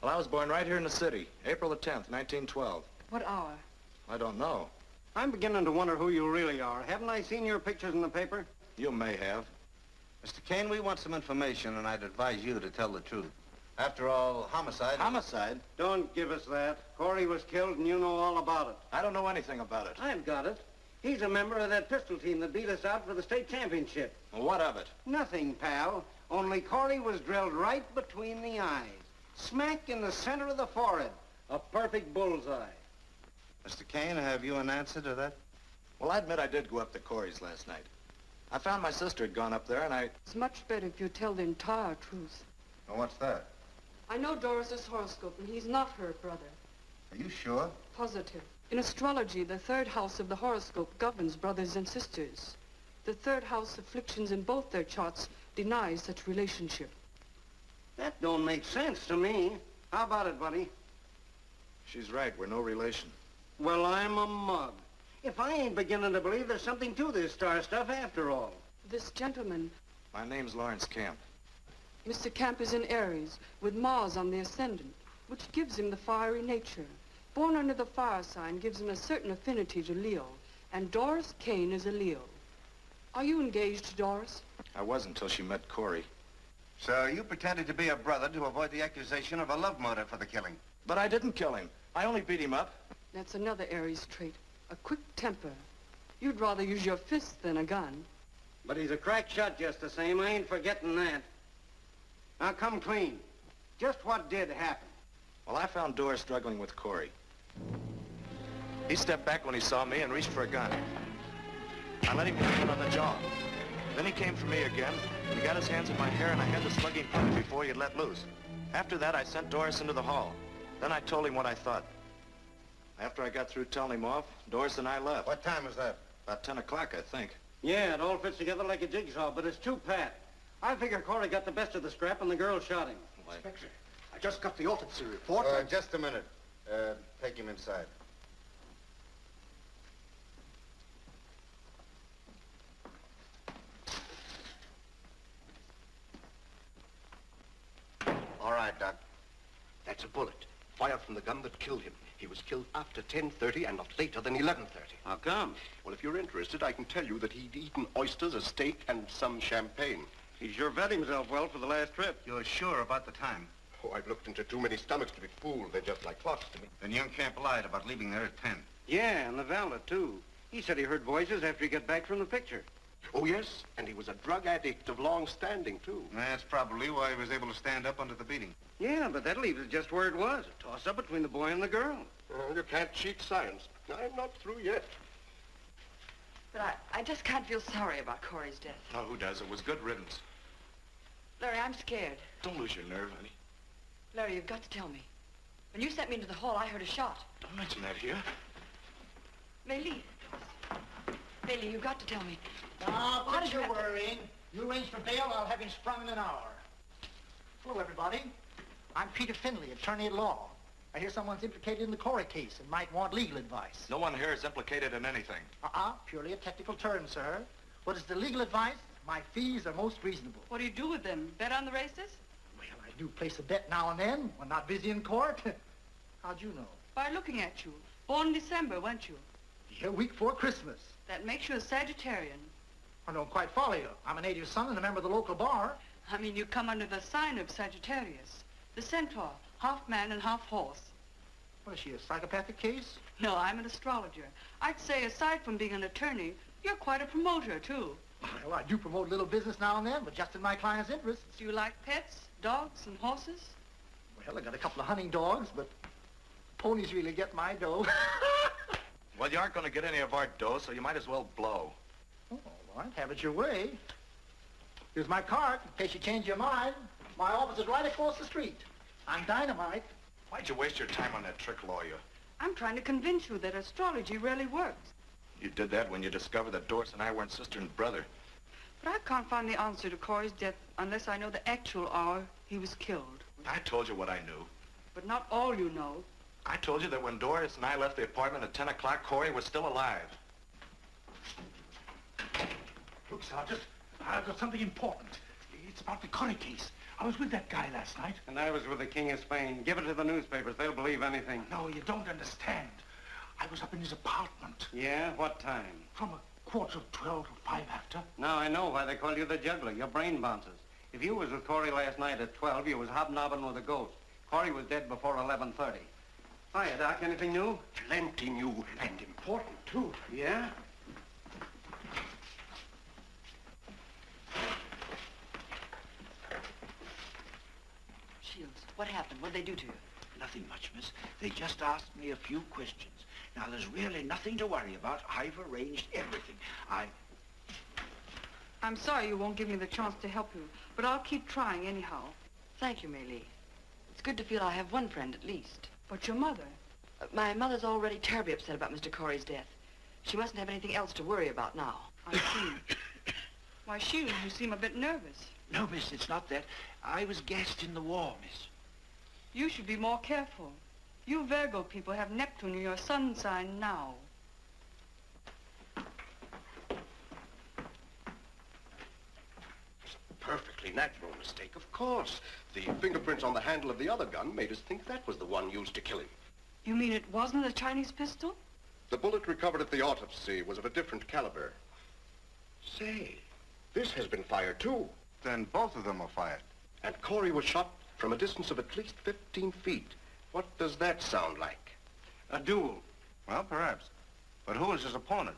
Well, I was born right here in the city, April the 10th, 1912. What hour? I don't know. I'm beginning to wonder who you really are. Haven't I seen your pictures in the paper? You may have. Mr. Kane, we want some information, and I'd advise you to tell the truth. After all, homicide... Homicide? Don't give us that. Corey was killed, and you know all about it. I don't know anything about it. I've got it. He's a member of that pistol team that beat us out for the state championship. Well, what of it? Nothing, pal. Only Corey was drilled right between the eyes. Smack in the center of the forehead. A perfect bullseye. Mr. Kane, have you an answer to that? Well, I admit I did go up to Corey's last night. I found my sister had gone up there, and It's much better if you tell the entire truth. Well, what's that? I know Doris's horoscope, and he's not her brother. Are you sure? Positive. In astrology, the third house of the horoscope governs brothers and sisters. The third house afflictions in both their charts denies such relationship. That don't make sense to me. How about it, buddy? She's right. We're no relation. Well, I'm a mug. If I ain't beginning to believe there's something to this star stuff after all. This gentleman... My name's Lawrence Camp. Mr. Camp is in Aries, with Mars on the ascendant, which gives him the fiery nature. Born under the fire sign gives him a certain affinity to Leo, and Doris Kane is a Leo. Are you engaged to Doris? I was until she met Corey. So you pretended to be a brother to avoid the accusation of a love motive for the killing? But I didn't kill him. I only beat him up. That's another Aries trait, a quick temper. You'd rather use your fist than a gun. But he's a crack shot just the same. I ain't forgetting that. Now, come clean. Just what did happen? Well, I found Doris struggling with Corey. He stepped back when he saw me and reached for a gun. I let him hit him on the jaw. Then he came for me again, and he got his hands in my hair, and I had to slug him first before he'd let loose. After that, I sent Doris into the hall. Then I told him what I thought. After I got through telling him off, Doris and I left. What time was that? About 10 o'clock, I think. Yeah, it all fits together like a jigsaw, but it's too pat. I figure Corey got the best of the scrap and the girl shot him. Inspector, I just got the autopsy report. Just a minute. Take him inside. All right, Doc. That's a bullet, fired from the gun that killed him. He was killed after 10:30 and not later than 11:30. How come? Well, if you're interested, I can tell you that he'd eaten oysters, a steak, and some champagne. He sure fed himself well for the last trip. You're sure about the time? Oh, I've looked into too many stomachs to be fooled. They're just like clocks to me. Then young Camp lied about leaving there at 10. Yeah, and the valet, too. He said he heard voices after he got back from the picture. Oh, yes, and he was a drug addict of long standing, too. That's probably why he was able to stand up under the beating. Yeah, but that leaves it just where it was. A toss-up between the boy and the girl. You can't cheat science. I'm not through yet. But I just can't feel sorry about Corey's death. Oh, who does? It was good riddance. Larry, I'm scared. Don't lose your nerve, honey. Larry, you've got to tell me. When you sent me into the hall, I heard a shot. Don't mention that here. Maylie. Maylie, you've got to tell me. Now, quit your worrying. You arrange for bail, I'll have him sprung in an hour. Hello, everybody. I'm Peter Finley, attorney at law. I hear someone's implicated in the Corey case and might want legal advice. No one here is implicated in anything. Purely a technical term, sir. What is the legal advice? My fees are most reasonable. What do you do with them? Bet on the races? Well, I do place a bet now and then when not busy in court. How'd you know? By looking at you. Born in December, weren't you? Yeah, a week before Christmas. That makes you a Sagittarian. I don't quite follow you. I'm a native son and a member of the local bar. I mean, you come under the sign of Sagittarius. The centaur, half man and half horse. What, is she a psychopathic case? No, I'm an astrologer. I'd say, aside from being an attorney, you're quite a promoter, too. Well, I do promote a little business now and then, but just in my client's interests. Do you like pets, dogs, and horses? Well, I got a couple of hunting dogs, but ponies really get my dough. Well, you aren't going to get any of our dough, so you might as well blow. Oh, all right, have it your way. Here's my card, in case you change your mind. My office is right across the street. I'm Dynamite. Why'd you waste your time on that trick lawyer? I'm trying to convince you that astrology really works. You did that when you discovered that Doris and I weren't sister and brother. But I can't find the answer to Corey's death unless I know the actual hour he was killed. I told you what I knew. But not all you know. I told you that when Doris and I left the apartment at 10 o'clock, Corey was still alive. Look, Sergeant, I've got something important. It's about the Corey case. I was with that guy last night. And I was with the King of Spain. Give it to the newspapers. They'll believe anything. No, you don't understand. I was up in his apartment. Yeah? What time? From 12:15 to 5 after. Now I know why they call you the juggler. Your brain bounces. If you was with Corey last night at 12, you was hobnobbing with a ghost. Corey was dead before 11:30. Hiya, Doc. Anything new? Plenty new and important, too. Yeah? Shields, what happened? What'd they do to you? Nothing much, miss. They just asked me a few questions. Now, there's really nothing to worry about. I've arranged everything. I'm sorry you won't give me the chance to help you, but I'll keep trying anyhow. Thank you, Maylee. It's good to feel I have one friend at least. But your mother? My mother's already terribly upset about Mr. Corey's death. She mustn't have anything else to worry about now. I see. Why, Shields, you seem a bit nervous. No, miss, it's not that. I was gassed in the war, miss. You should be more careful. You Virgo people have Neptune in your sun sign now. Perfectly natural mistake, of course. The fingerprints on the handle of the other gun made us think that was the one used to kill him. You mean it wasn't a Chinese pistol? The bullet recovered at the autopsy was of a different caliber. Say, this has been fired too. Then both of them were fired. And Corey was shot from a distance of at least 15 feet. What does that sound like? A duel. Well, perhaps. But who was his opponent?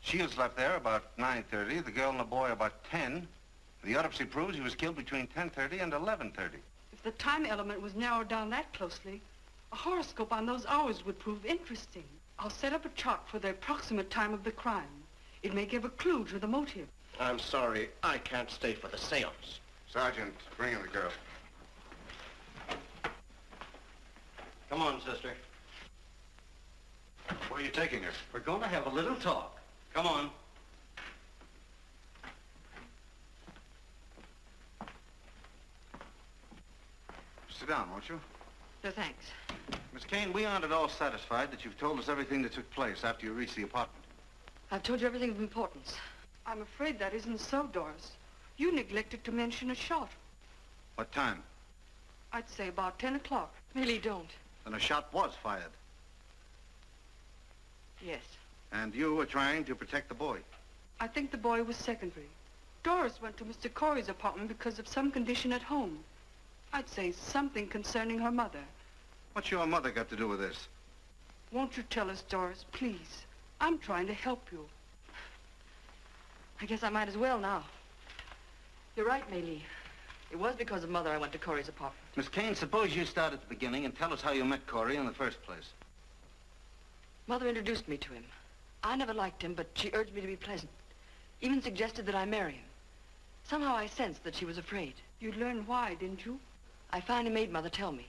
Shields left there about 9:30, the girl and the boy about 10. The autopsy proves he was killed between 10:30 and 11:30. If the time element was narrowed down that closely, a horoscope on those hours would prove interesting. I'll set up a chart for the approximate time of the crime. It may give a clue to the motive. I'm sorry, I can't stay for the seance. Sergeant, bring in the girl. Come on, sister. Where are you taking her? We're going to have a little talk. Come on. Sit down, won't you? No, thanks. Miss Kane, we aren't at all satisfied that you've told us everything that took place after you reached the apartment. I've told you everything of importance. I'm afraid that isn't so, Doris. You neglected to mention a shot. What time? I'd say about 10 o'clock. Really don't. Then a shot was fired. Yes. And you were trying to protect the boy. I think the boy was secondary. Doris went to Mr. Corey's apartment because of some condition at home. I'd say something concerning her mother. What's your mother got to do with this? Won't you tell us, Doris, please? I'm trying to help you. I guess I might as well now. You're right, Maylee. It was because of Mother I went to Corey's apartment. Miss Kane, suppose you start at the beginning and tell us how you met Corey in the first place. Mother introduced me to him. I never liked him, but she urged me to be pleasant. Even suggested that I marry him. Somehow I sensed that she was afraid. You'd learn why, didn't you? I finally made Mother tell me.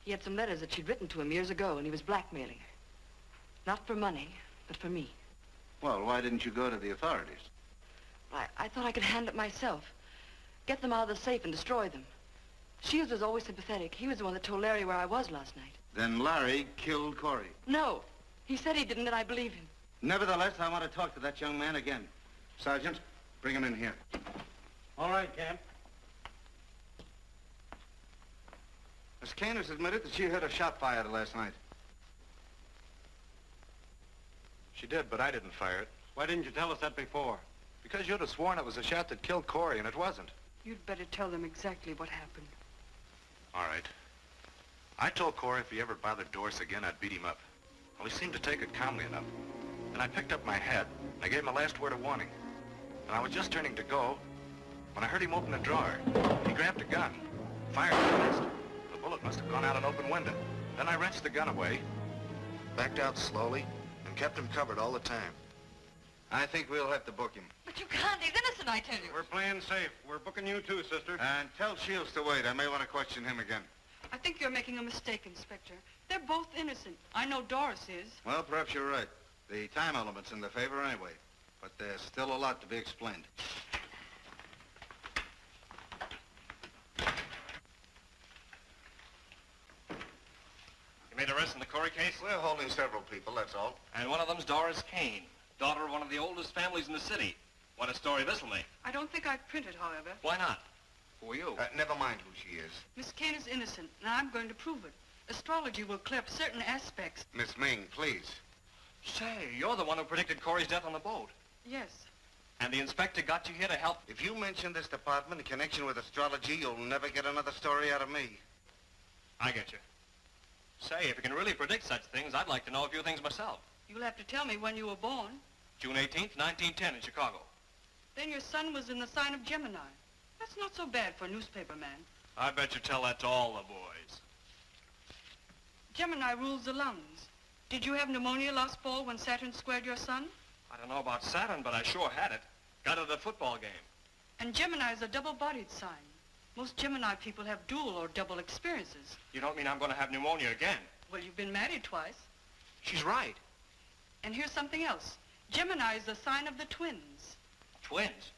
He had some letters that she'd written to him years ago, and he was blackmailing her. Not for money, but for me. Well, why didn't you go to the authorities? I thought I could handle it myself. Get them out of the safe and destroy them. Shields was always sympathetic. He was the one that told Larry where I was last night. Then Larry killed Corey. No. He said he didn't, and I believe him. Nevertheless, I want to talk to that young man again. Sergeant, bring him in here. All right, Camp. Miss Kane has admitted that she heard a shot fired last night. She did, but I didn't fire it. Why didn't you tell us that before? Because you'd have sworn it was a shot that killed Corey, and it wasn't. You'd better tell them exactly what happened. All right. I told Corey if he ever bothered Doris again, I'd beat him up. Well, he seemed to take it calmly enough. And I picked up my hat, and I gave him a last word of warning. And I was just turning to go when I heard him open a drawer. He grabbed a gun, fired fast. The bullet must have gone out an open window. Then I wrenched the gun away, backed out slowly, and kept him covered all the time. I think we'll have to book him. But you can't. He's innocent, I tell you. We're playing safe. We're booking you too, sister. And tell Shields to wait. I may want to question him again. I think you're making a mistake, Inspector. They're both innocent. I know Doris is. Well, perhaps you're right. The time element's in their favor anyway. But there's still a lot to be explained. You made arrests in the Corey case? We're holding several people, that's all. And one of them's Doris Kane, daughter of one of the oldest families in the city. What a story this'll make. I don't think I'd print it, however. Why not? Who are you? Never mind who she is. Miss Kane is innocent, and I'm going to prove it. Astrology will clear up certain aspects. Miss Ming, please. Say, you're the one who predicted Corey's death on the boat. Yes. And the inspector got you here to help? If you mention this department in connection with astrology, you'll never get another story out of me. I get you. Say, if you can really predict such things, I'd like to know a few things myself. You'll have to tell me when you were born. June 18th, 1910 in Chicago. Then your son was in the sign of Gemini. That's not so bad for a newspaper man. I bet you tell that to all the boys. Gemini rules the lungs. Did you have pneumonia last fall when Saturn squared your son? I don't know about Saturn, but I sure had it. Got it at a football game. And Gemini is a double-bodied sign. Most Gemini people have dual or double experiences. You don't mean I'm going to have pneumonia again? Well, you've been married twice. She's right. And here's something else. Gemini is the sign of the twins. Twins?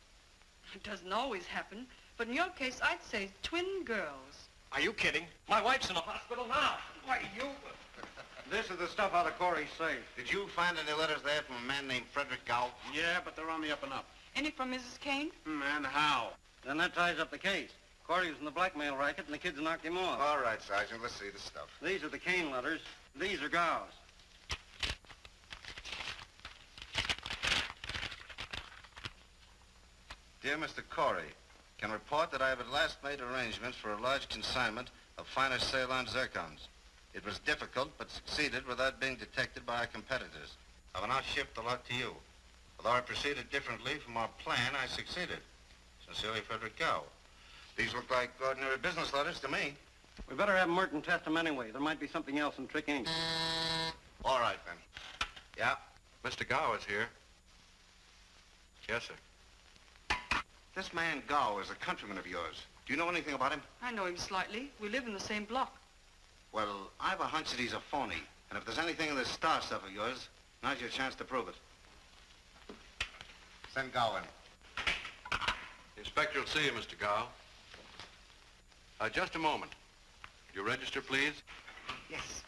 It doesn't always happen, but in your case, I'd say twin girls. Are you kidding? My wife's in the hospital now. Why, you... This is the stuff out of Corey's safe. Did you find any letters there from a man named Frederick Gow? Yeah, but they're on the up and up. Any from Mrs. Kane? And how? Then that ties up the case. Corey was in the blackmail racket and the kids knocked him off. All right, Sergeant, let's see the stuff. These are the Kane letters. These are Gow's. Dear Mr. Corey, can report that I have at last made arrangements for a large consignment of finest Ceylon zircons. It was difficult, but succeeded without being detected by our competitors. I will now shift the lot to you. Although I proceeded differently from our plan, I succeeded. Sincerely, Frederick Gow. These look like ordinary business letters to me. We better have Merton test them anyway. There might be something else in trick ink. All right, then. Yeah? Mr. Gow is here. Yes, sir. This man Gow is a countryman of yours. Do you know anything about him? I know him slightly. We live in the same block. Well, I've a hunch that he's a phony. And if there's anything in this star stuff of yours, now's your chance to prove it. Send Gow in. The inspector will see you, Mr. Gow. Just a moment. Your register, please. Yes.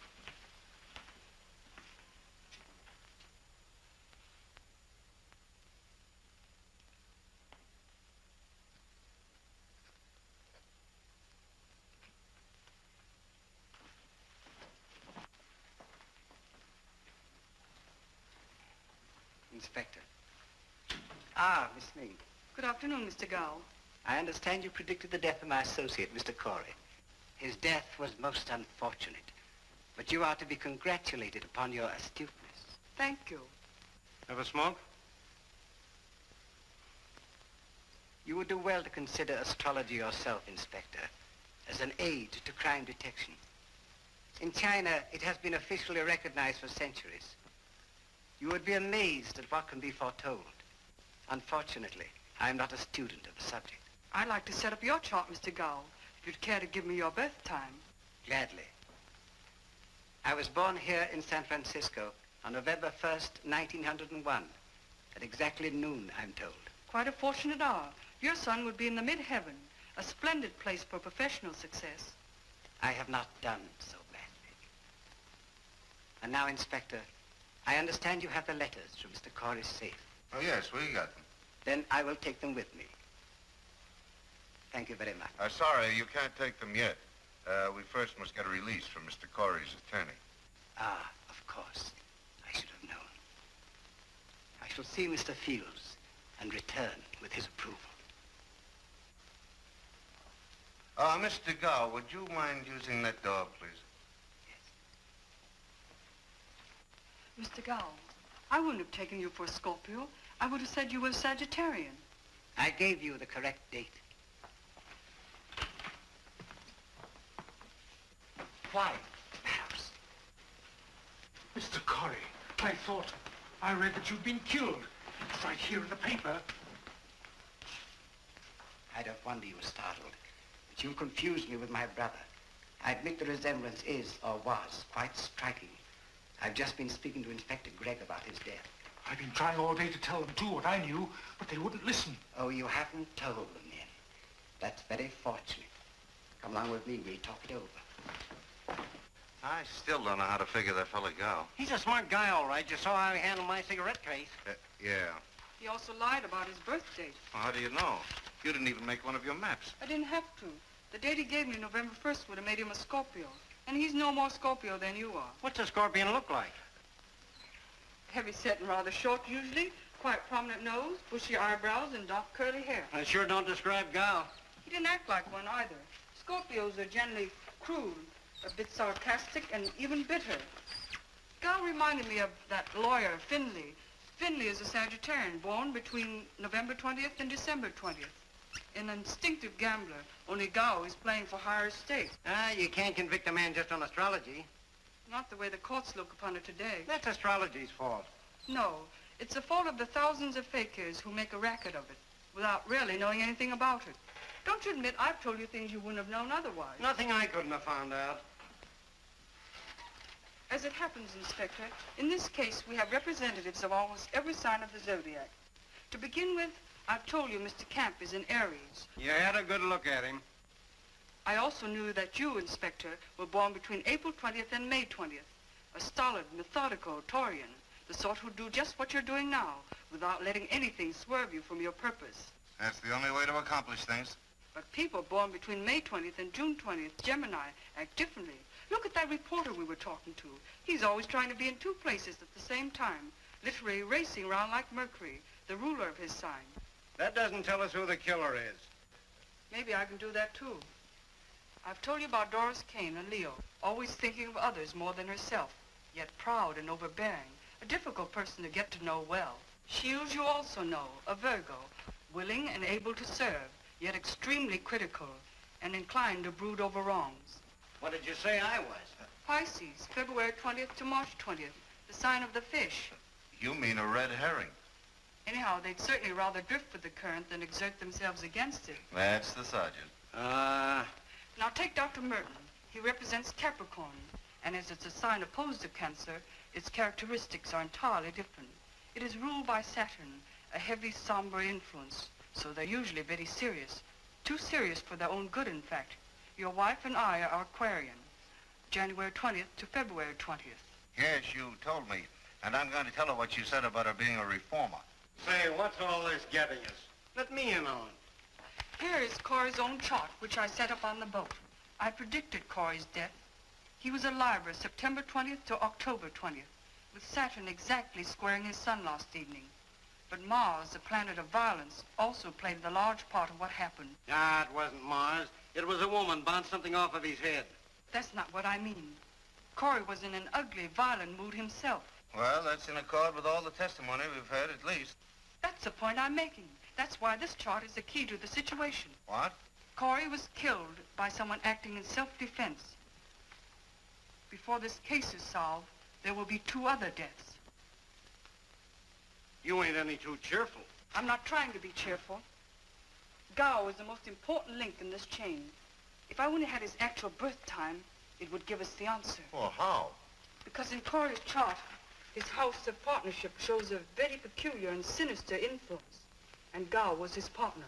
Inspector. Ah, Miss Ming. Good afternoon, Mr. Gow. I understand you predicted the death of my associate, Mr. Corey. His death was most unfortunate, but you are to be congratulated upon your astuteness. Thank you. Have a smoke? You would do well to consider astrology yourself, Inspector, as an aid to crime detection. In China, it has been officially recognized for centuries. You would be amazed at what can be foretold. Unfortunately, I am not a student of the subject. I'd like to set up your chart, Mr. Gow, if you'd care to give me your birth time. Gladly. I was born here in San Francisco on November 1st, 1901, at exactly noon, I'm told. Quite a fortunate hour. Your son would be in the mid-heaven, a splendid place for professional success. I have not done so badly. And now, Inspector, I understand you have the letters from Mr. Corey's safe. Oh, yes, we got them. Then I will take them with me. Thank you very much. Sorry, you can't take them yet. We first must get a release from Mr. Corey's attorney. Ah, of course. I should have known. I shall see Mr. Fields and return with his approval. Mr. Gao, would you mind using that door, please? Mr. Gao, I wouldn't have taken you for a Scorpio. I would have said you were a Sagittarian. I gave you the correct date. Why? Perhaps. Mr. Corey, I read that you'd been killed. It's right here in the paper. I don't wonder you were startled. But you confused me with my brother. I admit the resemblance is, or was, quite striking. I've just been speaking to Inspector Gregg about his death. I've been trying all day to tell them, too, what I knew, but they wouldn't listen. Oh, you haven't told them yet. That's very fortunate. Come along with me, we'll talk it over. I still don't know how to figure that fellow Gao. He's a smart guy, all right. You saw how he handled my cigarette case. Yeah. He also lied about his birth date. Well, how do you know? You didn't even make one of your maps. I didn't have to. The date he gave me, November 1st, would have made him a Scorpio. And he's no more Scorpio than you are. What's a scorpion look like? Heavy-set and rather short, usually. Quite prominent nose, bushy eyebrows, and dark curly hair. I sure don't describe Gao. He didn't act like one either. Scorpios are generally cruel, a bit sarcastic, and even bitter. Gao reminded me of that lawyer, Finley. Finley is a Sagittarian, born between November 20th and December 20th. An instinctive gambler, only Gao is playing for higher stakes. Ah, you can't convict a man just on astrology. Not the way the courts look upon it today. That's astrology's fault. No, it's the fault of the thousands of fakirs who make a racket of it, without really knowing anything about it. Don't you admit I've told you things you wouldn't have known otherwise? Nothing I couldn't have found out. As it happens, Inspector, in this case we have representatives of almost every sign of the zodiac. To begin with, I've told you Mr. Camp is in Aries. You had a good look at him. I also knew that you, Inspector, were born between April 20th and May 20th. A stolid, methodical Taurian, the sort who'd do just what you're doing now, without letting anything swerve you from your purpose. That's the only way to accomplish things. But people born between May 20th and June 20th, Gemini, act differently. Look at that reporter we were talking to. He's always trying to be in two places at the same time, literally racing around like Mercury, the ruler of his sign. That doesn't tell us who the killer is. Maybe I can do that, too. I've told you about Doris Kane, a Leo, always thinking of others more than herself, yet proud and overbearing, a difficult person to get to know well. Shields you also know, a Virgo, willing and able to serve, yet extremely critical and inclined to brood over wrongs. What did you say I was? Pisces, February 20th to March 20th, the sign of the fish. You mean a red herring. Anyhow, they'd certainly rather drift with the current than exert themselves against it. That's the sergeant. Now take Dr. Merton. He represents Capricorn, and as it's a sign opposed to Cancer, its characteristics are entirely different. It is ruled by Saturn, a heavy, somber influence, so they're usually very serious. Too serious for their own good, in fact. Your wife and I are Aquarian, January 20th to February 20th. Yes, you told me, and I'm going to tell her what you said about her being a reformer. Say, what's all this getting us? Let me in on it. Here is Corey's own chart, which I set up on the boat. I predicted Corey's death. He was a Libra, September 20th to October 20th, with Saturn exactly squaring his sun last evening. But Mars, the planet of violence, also played the large part of what happened. Ah, it wasn't Mars. It was a woman bounced something off of his head. That's not what I mean. Corey was in an ugly, violent mood himself. Well, that's in accord with all the testimony we've heard, at least. That's the point I'm making. That's why this chart is the key to the situation. What? Corey was killed by someone acting in self-defense. Before this case is solved, there will be 2 other deaths. You ain't any too cheerful. I'm not trying to be cheerful. Gao is the most important link in this chain. If I only had his actual birth time, it would give us the answer. Well, how? Because in Corey's chart, his house of partnership shows a very peculiar and sinister influence. And Gao was his partner.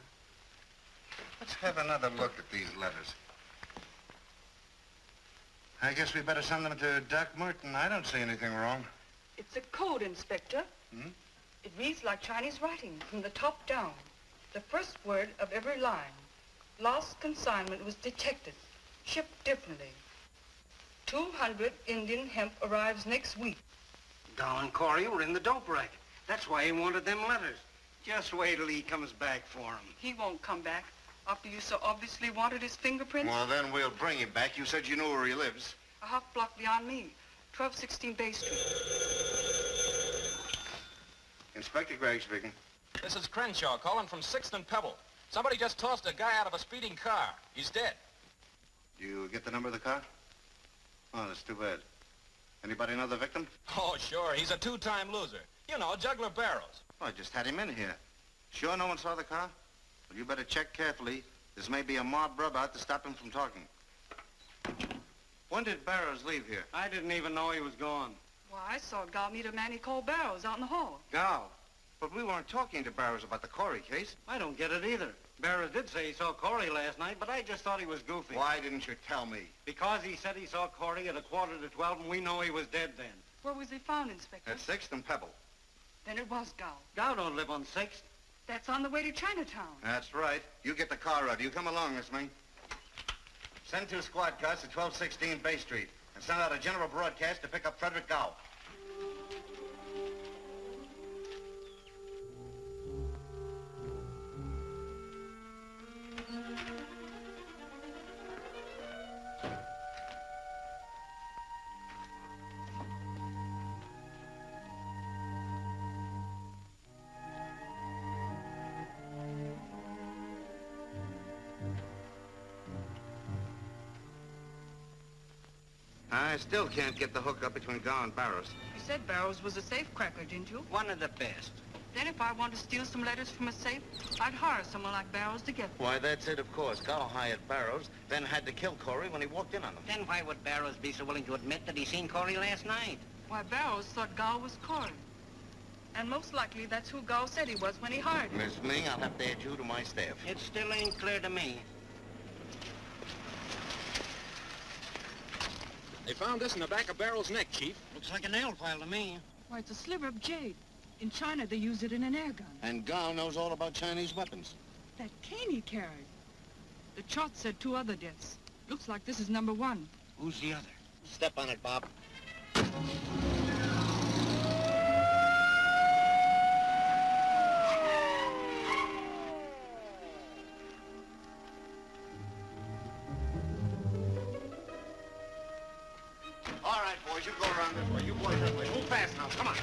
Let's have another look at these letters. I guess we better send them to Doc Merton. I don't see anything wrong. It's a code, Inspector. Hmm? It reads like Chinese writing, from the top down. The first word of every line. Lost consignment was detected. Shipped differently. 200 Indian hemp arrives next week. Dow and Corey were in the dope racket. That's why he wanted them letters. Just wait till he comes back for them. He won't come back after you so obviously wanted his fingerprints. Well, then we'll bring him back. You said you knew where he lives. A half block beyond me, 1216 Bay Street. Inspector Gregg speaking. This is Crenshaw calling from 6th and Pebble. Somebody just tossed a guy out of a speeding car. He's dead. You get the number of the car? Oh, that's too bad. Anybody know the victim? Oh, sure. He's a two-time loser. You know, Juggler Barrows. Well, I just had him in here. Sure no one saw the car? Well, you better check carefully. This may be a mob rub out to stop him from talking. When did Barrows leave here? I didn't even know he was gone. Why, I saw Gal meet a man he called Barrows out in the hall. Gal? But we weren't talking to Barrows about the Corey case. I don't get it either. Barrows did say he saw Corey last night, but I just thought he was goofy. Why didn't you tell me? Because he said he saw Corey at 11:45, and we know he was dead then. Where was he found, Inspector? At 6th and Pebble. Then it was Gal. Gal don't live on 6th. That's on the way to Chinatown. That's right. You get the car ready. You come along, Miss Ming. Send 2 squad cars to 1216 Bay Street and send out a general broadcast to pick up Frederick Gao. I still can't get the hook up between Gao and Barrows. You said Barrows was a safe cracker, didn't you? One of the best. Then if I want to steal some letters from a safe, I'd hire someone like Barrows to get them. Why, that's it, of course. Gao hired Barrows, then had to kill Corey when he walked in on them. Then why would Barrows be so willing to admit that he seen Corey last night? Why, Barrows thought Gal was Corey. And most likely that's who Gal said he was when he hired him. Miss Ming, I'll have to add you to my staff. It still ain't clear to me. They found this in the back of Barrows' neck, Chief. Looks like a nail file to me. Why, it's a sliver of jade. In China, they use it in an air gun. And Gao knows all about Chinese weapons. That cane he carried. The chart said 2 other deaths. Looks like this is number 1. Who's the other? Step on it, Bob. All right, boys, you go around this way. You boys that way. Move fast now. Come on.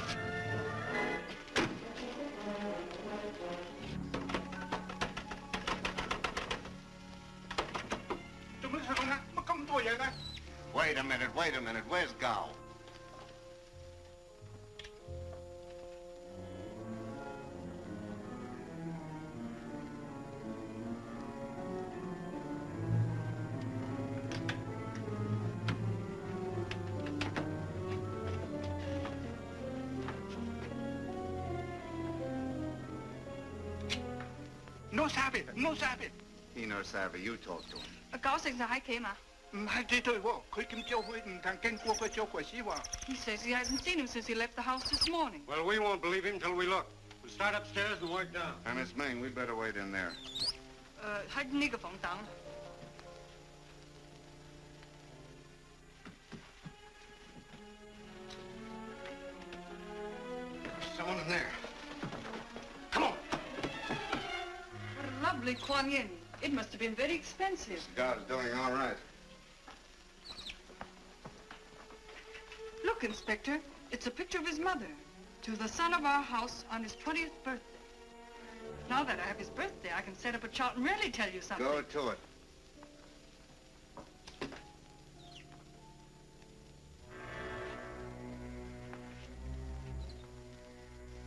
Wait a minute. Where's Gao? No sabi. He no savvy. You talk to him. 高姓就喺企嘛。唔係呢對喎，佢咁叫佢唔敢經過佢做鬼事話。He says he hasn't seen him since he left the house this morning. Well, we won't believe him till we look. We'll start upstairs and work down. And Miss Ming, we'd better wait in there. 喺呢個房等。Someone in there. Come on. What a lovely Kuan Yin. It must have been very expensive. Gao's doing all right. Look, Inspector, it's a picture of his mother. To the son of our house on his 20th birthday. Now that I have his birthday, I can set up a chart and really tell you something. Go to it.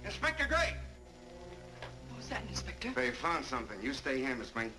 Inspector Gray! What was that, Inspector? They found something. You stay here, Miss Ming.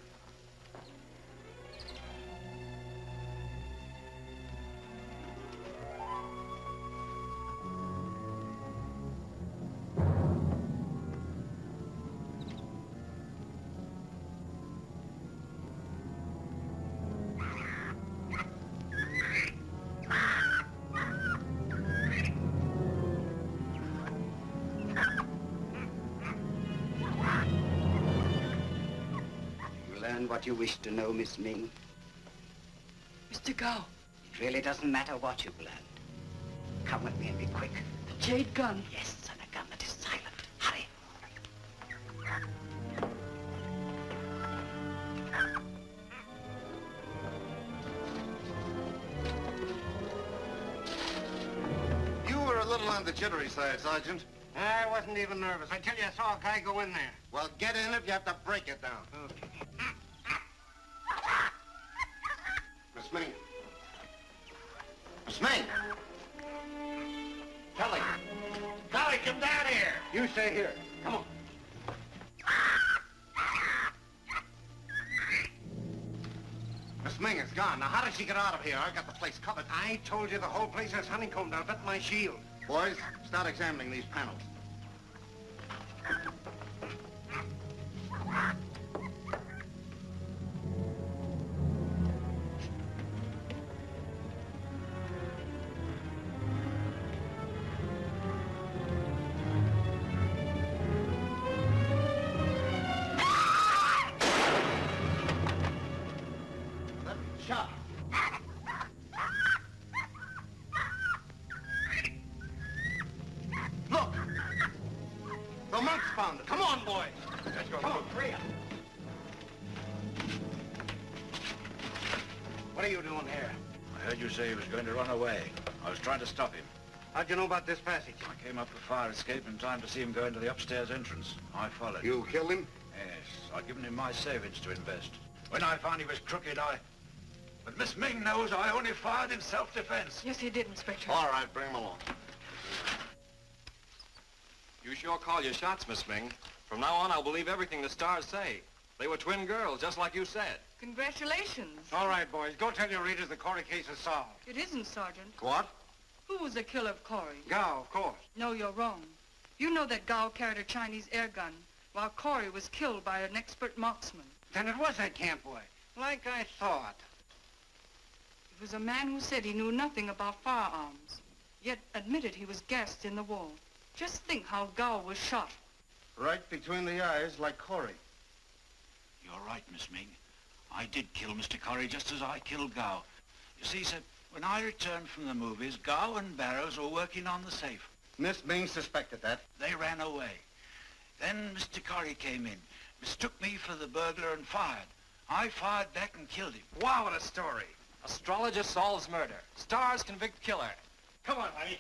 What you wish to know, Miss Ming. Mr. Gao. It really doesn't matter what you've learned. Come with me and be quick. The jade gun. Yes, and a gun that is silent. Hurry. You were a little on the jittery side, Sergeant. I wasn't even nervous. I tell you, I saw a guy go in there. Well, get in if you have to break it down. Okay. Miss Ming. Miss Ming! Kelly! Kelly, come down here! You stay here. Come on. Miss Ming is gone. Now, how did she get out of here? I got the place covered. I told you the whole place is honeycombed. I'll bet my shield. Boys, start examining these panels. Shut. Look! The monks found it. Come on, boys. Let's go. Come on, hurry up. What are you doing here? I heard you say he was going to run away. I was trying to stop him. How'd you know about this passage? I came up the fire escape in time to see him go into the upstairs entrance. I followed. You killed him? Yes. I'd given him my savings to invest. When I found he was crooked, But Miss Ming knows I only fired in self-defense. Yes, he did, Inspector. All right, bring him along. You sure call your shots, Miss Ming. From now on, I'll believe everything the stars say. They were twin girls, just like you said. Congratulations. All right, boys. Go tell your readers the Corey case is solved. It isn't, Sergeant. What? Who was the killer of Corey? Gao, of course. No, you're wrong. You know that Gao carried a Chinese air gun, while Corey was killed by an expert marksman. Then it was that camp boy. Like I thought. It was a man who said he knew nothing about firearms, yet admitted he was gassed in the war. Just think how Gao was shot. Right between the eyes, like Corey. You're right, Miss Ming. I did kill Mr. Corey just as I killed Gao. You see, sir, when I returned from the movies, Gao and Barrows were working on the safe. Miss Ming suspected that. They ran away. Then Mr. Corey came in, mistook me for the burglar and fired. I fired back and killed him. Wow, what a story. Astrologer solves murder. Stars convict killer. Come on, honey.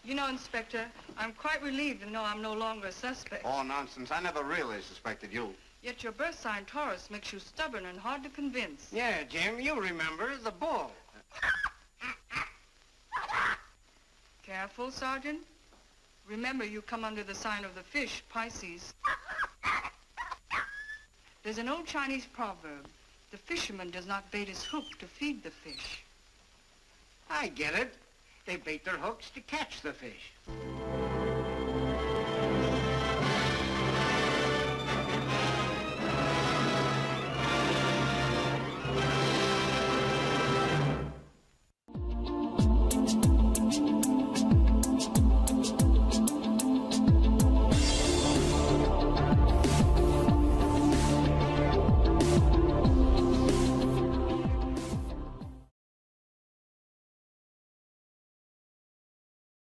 You know, Inspector, I'm quite relieved to know I'm no longer a suspect. Oh, nonsense. I never really suspected you. Yet your birth sign, Taurus, makes you stubborn and hard to convince. Yeah, Jim, you remember the bull. Careful, Sergeant. Remember, you come under the sign of the fish, Pisces. There's an old Chinese proverb. The fisherman does not bait his hook to feed the fish. I get it. They bait their hooks to catch the fish.